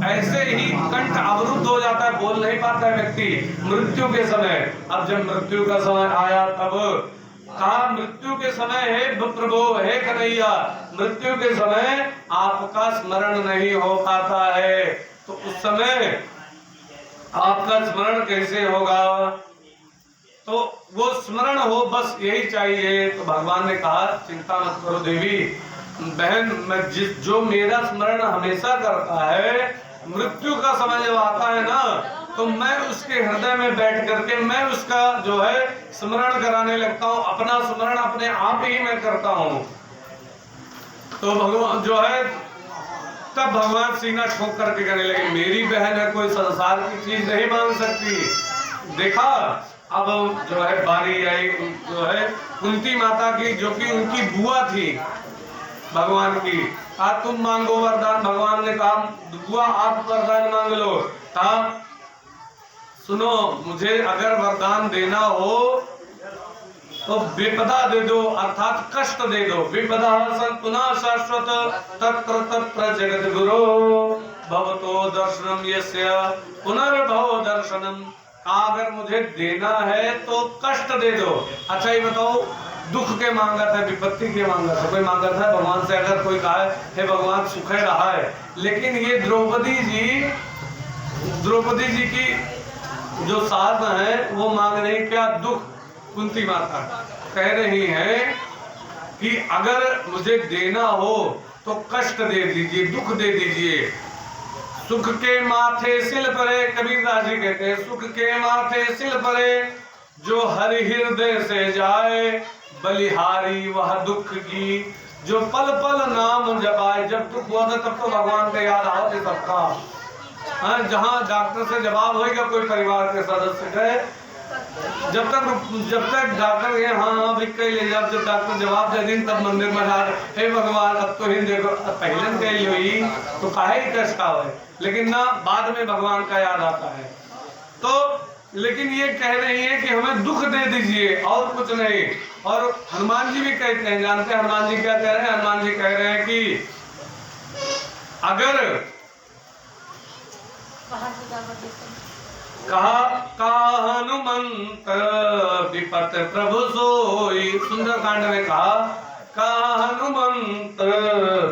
ऐसे ही कंठ अवरुद्ध हो जाता है, बोल नहीं पाता है व्यक्ति मृत्यु के समय। अब जब मृत्यु का समय आया, तब कहा मृत्यु के समय हे प्रभु, हे कन्हैया, मृत्यु के समय आपका स्मरण नहीं हो पाता है, तो उस समय आपका स्मरण कैसे होगा? तो वो स्मरण हो, बस यही चाहिए। तो भगवान ने कहा चिंता मत करो देवी बहन, मैं जो मेरा स्मरण हमेशा करता है, मृत्यु का समय जब आता है ना, तो मैं उसके हृदय में बैठ करके मैं उसका जो है स्मरण कराने लगता हूँ। अपना स्मरण अपने आप ही मैं करता हूँ। तो भगवान जो है, तब भगवान सीना ठोक करके कहने लगे मेरी बहन है, कोई संसार की चीज नहीं मांग सकती। देखा अब जो है बारी आई जो है कुंती माता की, जो कि उनकी बुआ थी भगवान की। आज तुम मांगो वरदान। भगवान ने कहा बुआ आप वरदान मांग लो। कहा सुनो, मुझे अगर वरदान देना हो तो विपदा दे दो, अर्थात कष्ट दे दो। विपदा पुनः शाश्वत तत्र तत्र जगत गुरु भवतो दर्शनम यस्य पुनर्भव दर्शनम। अगर मुझे देना है तो कष्ट दे दो। अच्छा ये बताओ, दुख के मांगा था, विपत्ति के मांगा था? कोई मांगा था भगवान से? अगर कोई कहा है भगवान सुख रहा है, लेकिन ये द्रौपदी जी की जो सास है वो मांग रही क्या? दुख। कुंती माता कह रही है कि अगर मुझे देना हो तो कष्ट दे दीजिए, दुख दे दीजिए। सुख के माथे सिल परे, कबीरदास जी कहते हैं सुख के माथे सिल परे, जो हरि हृदय से जाए बलिहारी वह दुख की, जो पल पल नाम जपाए। जब दुख हुआ था तब तो भगवान का याद आओ सबका। हाँ, जहाँ डॉक्टर से जवाब होगा कोई परिवार के सदस्य कहे, जब तक डॉक्टर ये हाँ भी कह ले, जब डॉक्टर जवाब दे दिन तब मंदिर में जा हे भगवान अब तो ही देखो, पहले कही हुई तो काहे कष्ट आवे, लेकिन ना बाद में भगवान का याद आता है। तो लेकिन ये कह रही है कि हमें दुख दे दीजिए और कुछ नहीं। और हनुमान जी भी कहते हैं, जानते हैं हनुमान जी क्या कह रहे हैं? हनुमान जी कह रहे हैं कि अगर कहा हनुमंत विपत प्रभु सोई, सुंदरकांड में कहा हनुमंत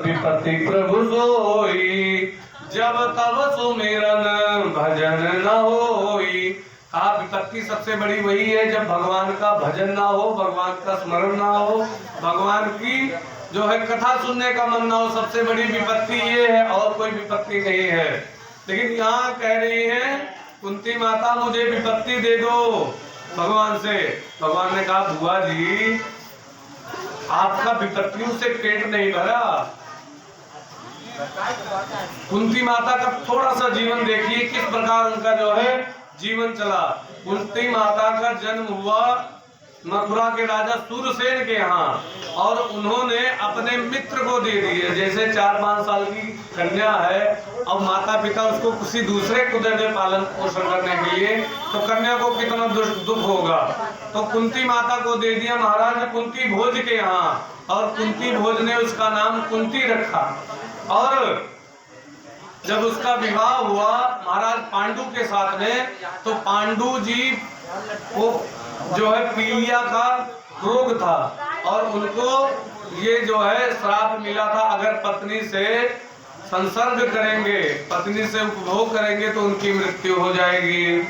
विपति प्रभु सोई, जब तब सुमिरन भजन न होई। कहा विपत्ति सबसे बड़ी वही है जब भगवान का भजन ना हो, भगवान का स्मरण ना हो, भगवान की जो है कथा सुनने का मन ना हो। सबसे बड़ी विपत्ति ये है, और कोई विपत्ति नहीं है। लेकिन यहाँ कह रही है कुंती माता मुझे विपत्ति दे दो भगवान से। भगवान ने कहा बुआ जी आपका विपत्तियों से पेट नहीं भरा। कुंती माता का थोड़ा सा जीवन देखिए किस प्रकार उनका जो है जीवन चला। कुंती माता का जन्म हुआ मथुरा के राजा सूरसेन के यहाँ, और उन्होंने अपने मित्र को दे दिए। जैसे 4-5 साल की कन्या है, अब माता पिता उसको किसी दूसरे को दे दे पालन पोषण करने के लिए, तो कन्या को कितना दुख होगा। तो कुंती माता को दे दिया महाराज कुंती भोज के यहाँ, और कुंती भोज ने उसका नाम कुंती रखा। और जब उसका विवाह हुआ महाराज पांडु के साथ में, तो पांडु जी को जो है पीलिया का रोग था, और उनको ये जो है श्राप मिला था अगर पत्नी से संसर्ग करेंगे, पत्नी से उपभोग करेंगे तो उनकी मृत्यु हो जाएगी।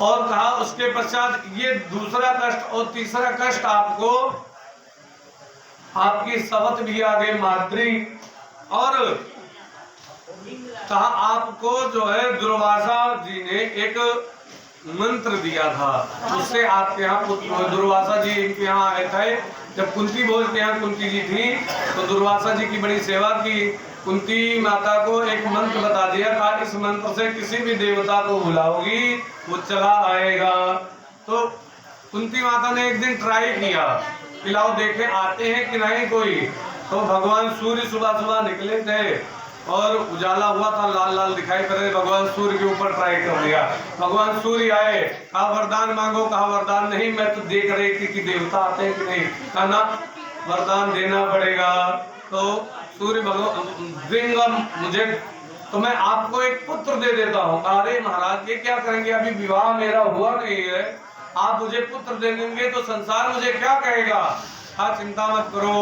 और कहा उसके पश्चात ये दूसरा कष्ट, और तीसरा कष्ट आपको आपकी सवत भी आ गई माद्री। और कहा आपको जो है दुर्वासा जी ने एक मंत्र दिया था, उससे आपके यहाँ दुर्वासा जी इनके यहाँ आए थे। जब कुंती भोज के यहाँ कुंती जी थी तो दुर्वासा जी की बड़ी सेवा की। कुंती माता को एक मंत्र बता दिया था, इस मंत्र से किसी भी देवता को बुलाओगी वो चला आएगा। तो कुंती माता ने एक दिन ट्राई किया, पिलाओ देखे आते हैं कि नहीं कोई। तो भगवान सूर्य सुबह सुबह निकले थे और उजाला हुआ था, लाल लाल दिखाई पड़ रहे। भगवान सूर्य के ऊपर ट्राई कर दिया। भगवान सूर्य आए, कहा वरदान मांगो। कहा वरदान नहीं, मैं तो देख रही थी कि देवता आते हैं कि नहीं। कहा ना वरदान देना पड़ेगा। तो सूर्य भगवान मुझे तो मैं आपको एक पुत्र दे देता हूँ। अरे महाराज ये क्या करेंगे, अभी विवाह मेरा हुआ नहीं है, आप मुझे पुत्र दे देंगे तो संसार मुझे क्या कहेगा। हाँ चिंता मत करो,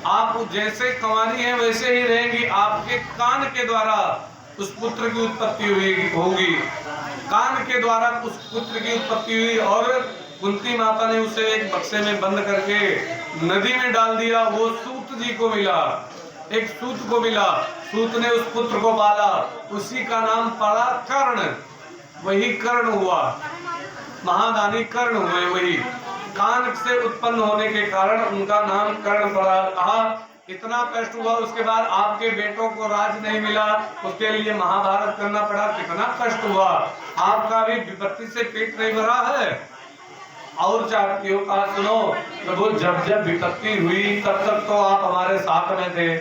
आप जैसे कवानी है वैसे ही रहेंगी। आपके कान के द्वारा उस पुत्र की उत्पत्ति होगी, कान के द्वारा उस पुत्र की उत्पत्ति हुई। और कुंती माता ने उसे एक बक्से में बंद करके नदी में डाल दिया। वो सूत जी को मिला, एक सूत को मिला, सूत ने उस पुत्र को पाला, उसी का नाम पड़ा कर्ण। वही कर्ण हुआ, महादानी कर्ण हुए। वही कान से उत्पन्न होने के कारण उनका नाम कर्ण पड़ा। कहा इतना कष्ट हुआ, उसके बाद आपके बेटों को राज नहीं मिला, उसके लिए महाभारत करना पड़ा। कितना कष्ट हुआ, आपका भी विपत्ति से पेट नहीं भरा है। और चाहती हो कहा सुनो प्रभु, जब जब विपत्ति हुई तब तक तो आप हमारे साथ में थे।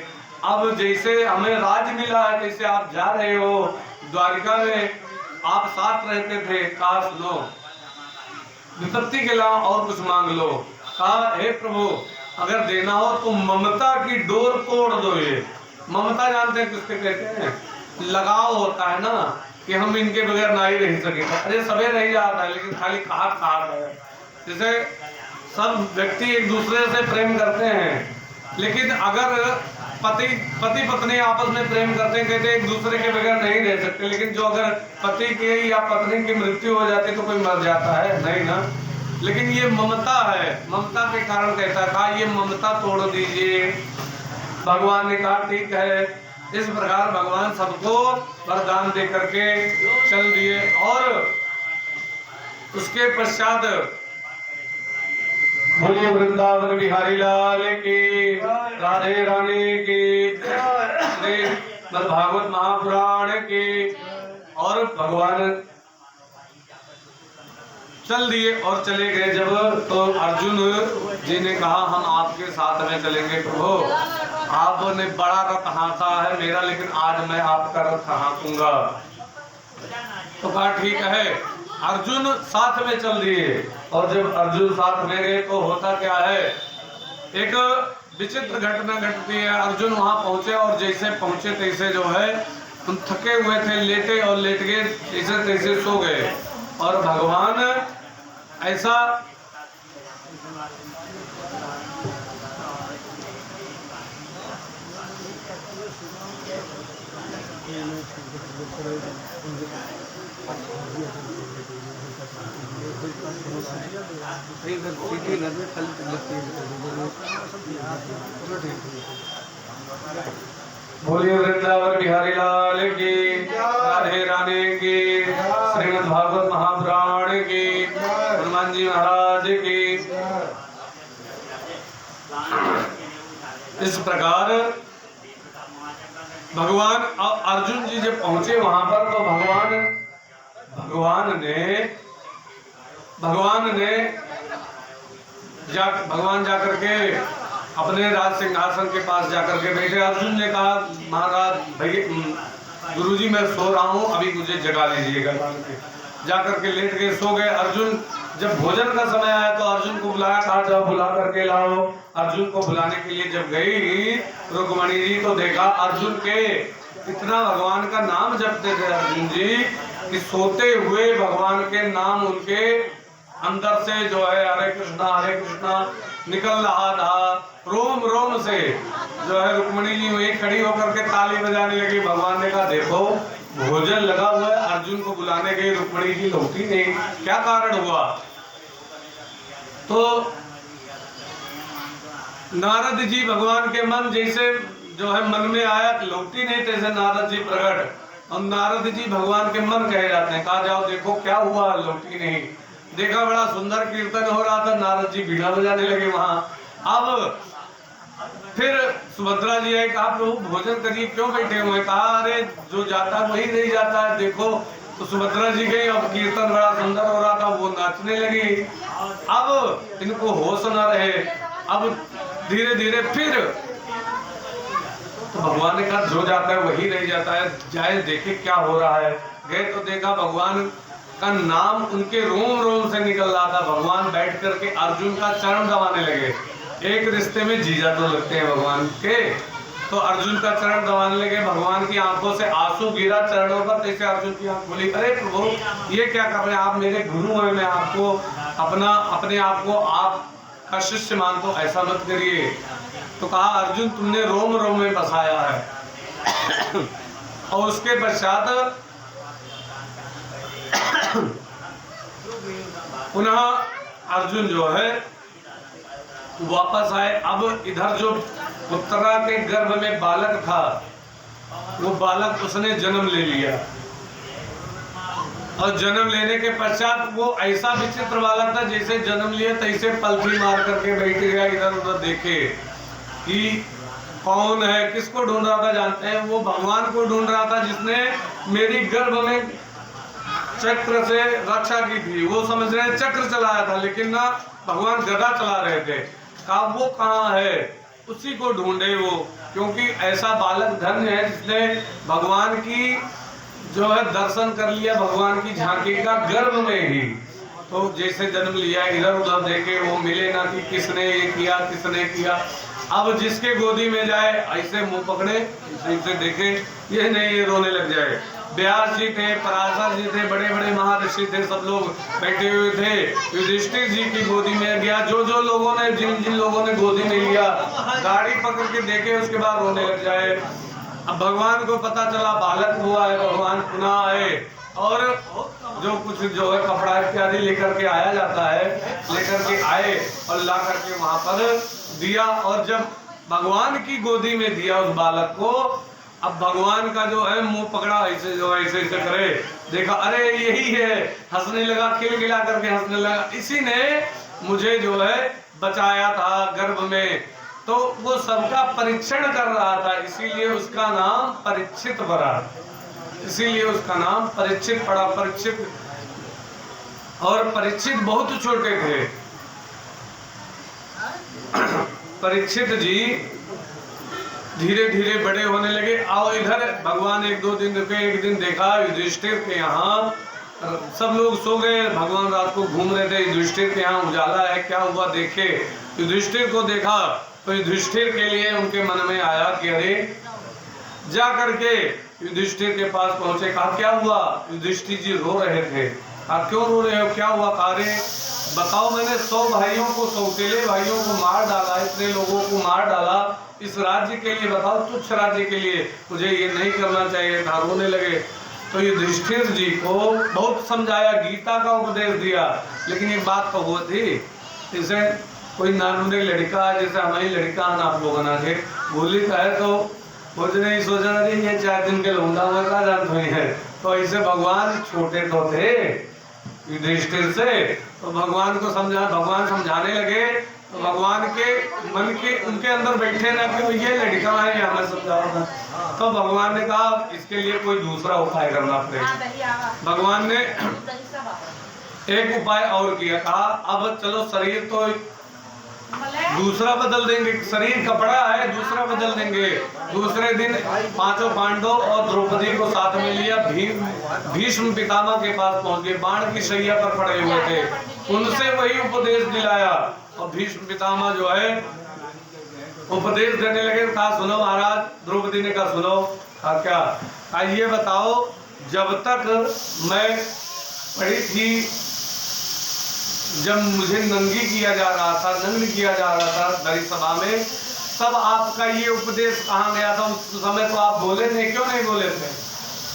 अब जैसे हमें राज मिला है, जैसे आप जा रहे हो द्वारिका में, आप साथ रहते थे। कहा सुनो विपत्ति के अलावा और कुछ मांग लो। कहा हे प्रभु, अगर देना हो तो ममता की डोर तोड़ दो। ये ममता जानते हैं किसके कहते हैं? लगाव होता है ना, कि हम इनके बगैर ना ही रह सके। अरे सबे रह जाता है, लेकिन खाली कहा है। जैसे सब व्यक्ति एक दूसरे से प्रेम करते हैं, लेकिन अगर पति पत्नी आपस में प्रेम करते हैं, कहते हैं एक दूसरे के बगैर नहीं रह सकते। लेकिन जो अगर पति के या पत्नी की मृत्यु हो जाती है तो कोई मर जाता है नहीं ना। लेकिन ये ममता है, ममता के कारण कहता था ये ममता तोड़ दीजिए। भगवान ने कहा ठीक है। इस प्रकार भगवान सबको वरदान दे करके चल दिए। और उसके पश्चात बोलिए वृंदावन बिहारी लाल की, राधे रानी की, श्री भागवत महापुराण की। और भगवान चल दिए और चले गए। जब तो अर्जुन जी ने कहा हम आपके साथ में चलेंगे प्रभु, आपने बड़ा रथ हाँका है मेरा, लेकिन आज मैं आपका रथ हाँकूंगा। तो कहा ठीक है। अर्जुन साथ में चल दिए। और जब अर्जुन साथ में गए तो होता क्या है, एक विचित्र घटना घटती है। अर्जुन वहां पहुंचे और जैसे पहुंचे तैसे जो है हम थके हुए थे, लेटे और लेट गए, जैसे तैसे सो गए। और भगवान ऐसा बोलिए वृंदावन बिहारी लाल की, राधे रानी की, श्रीमद् भागवत महापुराण की, हनुमान जी महाराज की। इस प्रकार भगवान अर्जुन जी जब पहुंचे वहां पर तो भगवान जाकर के अपने राज सिंहासन के पास जाकर के बैठे। अर्जुन ने कहा महाराज भैया गुरुजी मैं सो रहा हूँ, अभी मुझे जगा लीजिएगा। जाकर के लेट गए, सो गए। अर्जुन जब भोजन का समय आया तो अर्जुन को बुलाया, कहा जाओ बुला करके लाओ। अर्जुन को बुलाने के लिए जब गई रुक्मणी जी तो देखा अर्जुन के इतना भगवान का नाम जपते थे अर्जुन जी कि सोते हुए भगवान के नाम उनके अंदर से जो है हरे कृष्णा निकल रहा था। रोम रोम से जो है रुक्मणी जी वहीं खड़ी होकर के ताली बजाने लगी। भगवान ने कहा देखो भोजन लगा हुआ है, अर्जुन को बुलाने गई, रुक्मणी जी लौटी नहीं, क्या कारण हुआ? तो नारद जी भगवान के मन जैसे जो है मन में आया लौटी नहीं, तैसे नारद जी प्रकट। और नारद जी भगवान के मन कहे जाते हैं, कहा जाओ देखो क्या हुआ, लौटी नहीं। देखा बड़ा सुंदर कीर्तन हो रहा था, नारद जी बीड़ा बजाने लगे वहां। अब फिर सुभद्रा जी ने कहा प्रभु भोजन करिए, क्यों बैठे हुए? कहा अरे जो जाता है वही नहीं जाता है, देखो। तो सुभद्रा जी गई, अब कीर्तन बड़ा सुंदर हो रहा था, वो नाचने लगी। अब इनको होश न रहे, अब धीरे धीरे फिर तो भगवान ने कहा जो जाता है वही रह जाता है, जाए देखे क्या हो रहा है। गए तो देखा भगवान का नाम उनके रोम रोम से निकल रहा था। भगवान बैठ करके अर्जुन का चरण दबाने लगे। एक रिश्ते में जीजा तो लगते हैं भगवान के, तो अर्जुन का चरण दबाने लगे। भगवान की आंखों से आंसू गिरा चरणों पर, जैसे अर्जुन की आंख बोली अरे प्रभु ये क्या कर रहे हैं आप, मेरे गुरु हैं, मैं आपको अपने आप को आपका शिष्य मानता हूं, ऐसा मत करिए। तो कहा अर्जुन तुमने रोम रोम में बसाया है। और उसके पश्चात पुनः अर्जुन जो है वापस आए। अब इधर जो उत्तरा के गर्भ में बालक था, वो बालक उसने जन्म ले लिया, और जन्म लेने के पश्चात वो ऐसा विचित्र बालक था, जैसे जन्म लिया तैसे पलथी मार करके बैठ गया, इधर उधर देखे कि कौन है, किसको ढूंढ रहा था जानते हैं? वो भगवान को ढूंढ रहा था, जिसने मेरी गर्भ में चक्र से रक्षा की थी। वो समझ रहे चक्र चलाया था, लेकिन ना भगवान गदा चला रहे थे। कहा वो कहाँ है, उसी को ढूंढे वो, क्योंकि ऐसा बालक धन्य है जिसने भगवान की जो है दर्शन कर लिया, भगवान की झांकी का गर्भ में ही। तो जैसे जन्म लिया, इधर उधर देखे, वो मिले ना कि किसने ये किया, किसने किया। अब जिसके गोदी में जाए ऐसे मुंह पकड़े, इसे देखे, ये नहीं, ये रोने लग जाए। व्यास जी थे, पराशर जी थे, बड़े बड़े महर्षि थे, सब लोग बैठे हुए थे। युधिष्ठिर जी की गोदी में गया, जो जो लोगों ने, जिन जिन लोगों ने गोदी में लिया, गाड़ी पकड़ के देखे, उसके बाद रोने लग जाए। अब भगवान को पता चला बालक हुआ है, भगवान पुनः आए, और जो कुछ जो है कपड़ा इत्यादि लेकर के आया जाता है, लेकर के आए और ला करके वहां पर दिया। और जब भगवान की गोदी में दिया उस बालक को, अब भगवान का जो है मुंह पकड़ा, ऐसे जो ऐसे ऐसे करे, देखा अरे यही है, हंसने लगा, खिलखिला करके हंसने लगा, इसी ने मुझे जो है बचाया था गर्भ में। तो वो सबका परीक्षण कर रहा था, इसीलिए उसका नाम परीक्षित पड़ा, इसीलिए उसका नाम परीक्षित पड़ा। परीक्षित, और परीक्षित बहुत छोटे थे। परीक्षित जी धीरे धीरे बड़े होने लगे। आओ इधर, भगवान एक दो दिन रुके। एक दिन देखा युधिष्ठिर के यहाँ सब लोग सो गए, भगवान रात को घूम रहे थे, युधिष्ठिर के यहाँ उजाला है, क्या हुआ देखे। युधिष्ठिर को देखा तो युधिष्ठिर के लिए उनके मन में आया कि अरे, जा करके युधिष्ठिर के पास पहुंचे। कहा क्या हुआ? युधिष्ठिर जी रो रहे थे। कहा क्यों रो रहे हो, क्या हुआ? कहा रे बताओ, मैंने 100 भाइयों को, सौतेले भाइयों को मार डाला, इतने लोगों को मार डाला इस राज्य के लिए, बताओ तुच्छ राज्य के लिए, मुझे ये नहीं करना चाहिए था। रोने लगे। तो युधिष्ठिर जी को बहुत समझाया, गीता का उपदेश दिया, लेकिन एक बात तो वो थी, जैसे कोई नानूने लड़का है, जैसे हमारी लड़का है ना, आप लोग ना थे, भूली का है, तो मुझ नहीं सोचा रही ये 4 दिन के लौंडा में का जान हुई है। तो ऐसे भगवान छोटे तो थे युधिष्ठिर से, तो भगवान को समझा, भगवान समझाने लगे, तो भगवान के मन के उनके अंदर बैठे ना कि ये लड़का है, ये हमें समझा था। तो भगवान ने कहा इसके लिए कोई दूसरा उपाय करना पड़ेगा। भगवान ने एक उपाय और किया, कहा अब चलो शरीर तो दूसरा बदल देंगे, शरीर कपड़ा है दूसरा बदल देंगे। दूसरे दिन 5 पांडव और द्रौपदी को साथ में लिया, भीष्म पितामह के पास पहुंच गए, बाण की शैया पर पड़े हुए थे, उनसे वही उपदेश दिलाया। और भीष्म पितामह जो है उपदेश देने लगे। कहा सुनो महाराज, द्रौपदी ने कहा सुनो। कहा क्या? कहा ये बताओ, जब तक मैं पढ़ी थी, जब मुझे नंगी किया जा रहा था, नग्न किया जा रहा था दरी सभा में, तब आपका ये उपदेश कहाँ गया था? उस समय तो आप बोले थे, क्यों नहीं बोले थे?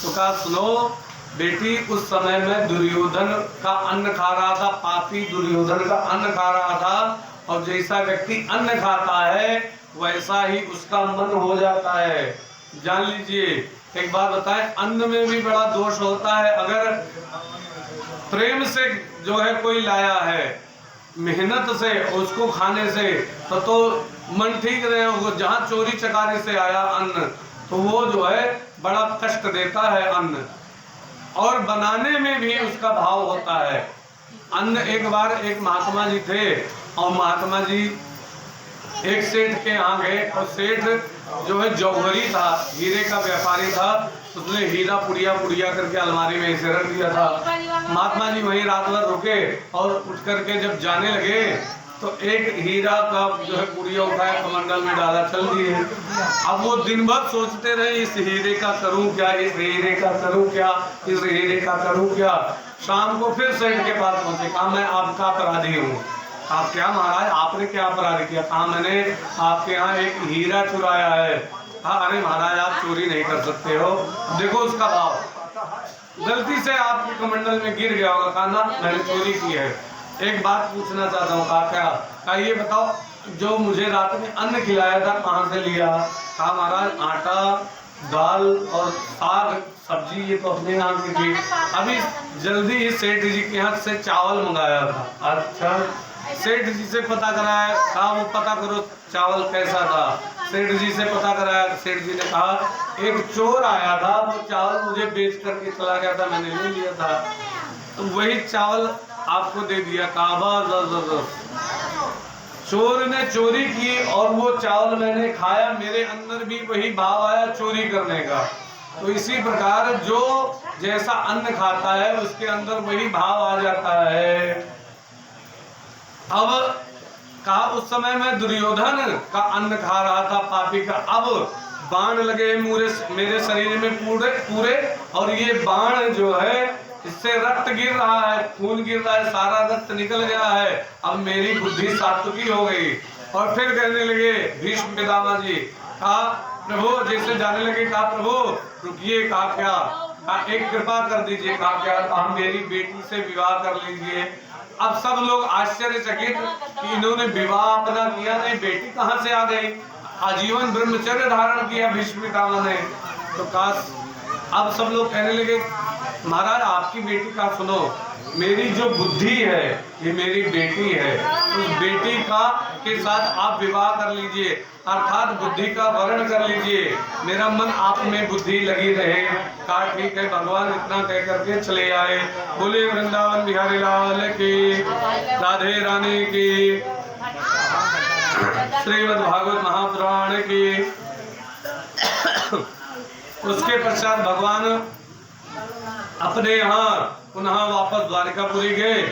तो कहा सुनो बेटी, उस समय में दुर्योधन का अन्न खा रहा था, पापी दुर्योधन का अन्न खा रहा था, और जैसा व्यक्ति अन्न खाता है वैसा ही उसका मन हो जाता है। जान लीजिए, एक बात बताएं, अन्न में भी बड़ा दोष होता है। अगर प्रेम से जो है कोई लाया है, मेहनत से, उसको खाने से तो मन ठीक रहे हो। जहाँ चोरी चकारी से आया अन्न, तो वो जो है बड़ा कष्ट देता है अन्न, और बनाने में भी उसका भाव होता है। अन्न, एक बार एक महात्मा जी थे, और महात्मा जी एक सेठ के यहाँ गए, और सेठ जो है जौहरी था, हीरे का व्यापारी था, उसने हीरा पुड़िया पुड़िया करके अलमारी में ऐसे रख दिया था। महात्मा जी वहीं रात भर रुके, और उठ करके जब जाने लगे तो एक हीरा का जो है पुड़िया उठाया, कमंडल में डाला, चल दिए। अब वो दिन भर सोचते रहे, इस हीरे का करूं क्या, इस हीरे का करूं क्या, इस हीरे का करूं क्या। शाम को फिर सेठ के पास पहुंचे। कहा मैं आपका अपराधी हूँ। आप क्या महाराज, आपने क्या अपराध किया? कहा मैंने आपके यहाँ एक हीरा चुराया है। हाँ, अरे महाराज आप चोरी नहीं कर सकते हो, देखो उसका भाव, गलती से आपके कमंडल में गिर गया होगा। कहा ना मैंने चोरी की है। एक बात पूछना चाहता हूँ क्या ये बताओ, जो मुझे रात में अन्न खिलाया था कहाँ से लिया? कहा महाराज आटा, दाल और साग सब्जी ये तो अपने यहाँ की थी, अभी जल्दी ही सेठ जी के यहाँ से चावल मंगाया था। अच्छा, सेठ जी से पता कराया, कहा वो पता करो चावल कैसा था। सेठ जी से पता कराया, सेठ जी ने कहा एक चोर आया था, वो चावल मुझे बेच करके चला गया था, मैंने ले लिया था, तो वही चावल आपको दे दिया। कहा चोर ने चोरी की और वो चावल मैंने खाया, मेरे अंदर भी वही भाव आया चोरी करने का। तो इसी प्रकार जो जैसा अन्न खाता है उसके अंदर वही भाव आ जाता है। अब कहा उस समय मैं दुर्योधन का अन्न खा रहा था, पापी का। अब बाण लगे मेरे शरीर में पूरे और ये बाण जो है इससे रक्त गिर रहा है, खून गिर रहा है, सारा रक्त निकल गया है। अब मेरी बुद्धि सात्विकी हो गई और फिर कहने लगे भीष्म पितामह जी, कहा प्रभु, जैसे जाने लगे, कहा प्रभु रुकिए, कहा क्या? कहा एक कृपा कर दीजिए। कहा क्या? कहा मेरी बेटी से विवाह कर लीजिए। अब सब लोग आश्चर्यचकित कि इन्होंने विवाह अपना किया, नहीं बेटी कहाँ से आ गई? आजीवन ब्रह्मचर्य धारण किया भीष्म पितामह ने। तो कहा अब सब लोग कहने लगे महाराज आपकी बेटी का सुनो, मेरी जो बुद्धि है ये मेरी बेटी है, उस बेटी का के साथ आप विवाह कर लीजिए, अर्थात बुद्धि का वर्ण कर लीजिए, मेरा मन आप में बुद्धि लगी रहे। कहा ठीक है भगवान, इतना कह करके चले आए। बोले वृंदावन बिहारी लाल की, राधे रानी की, श्रीमद् भागवत महापुराण की। उसके पश्चात भगवान अपने यहाँ पुनः वापस द्वारिकापुरी गए।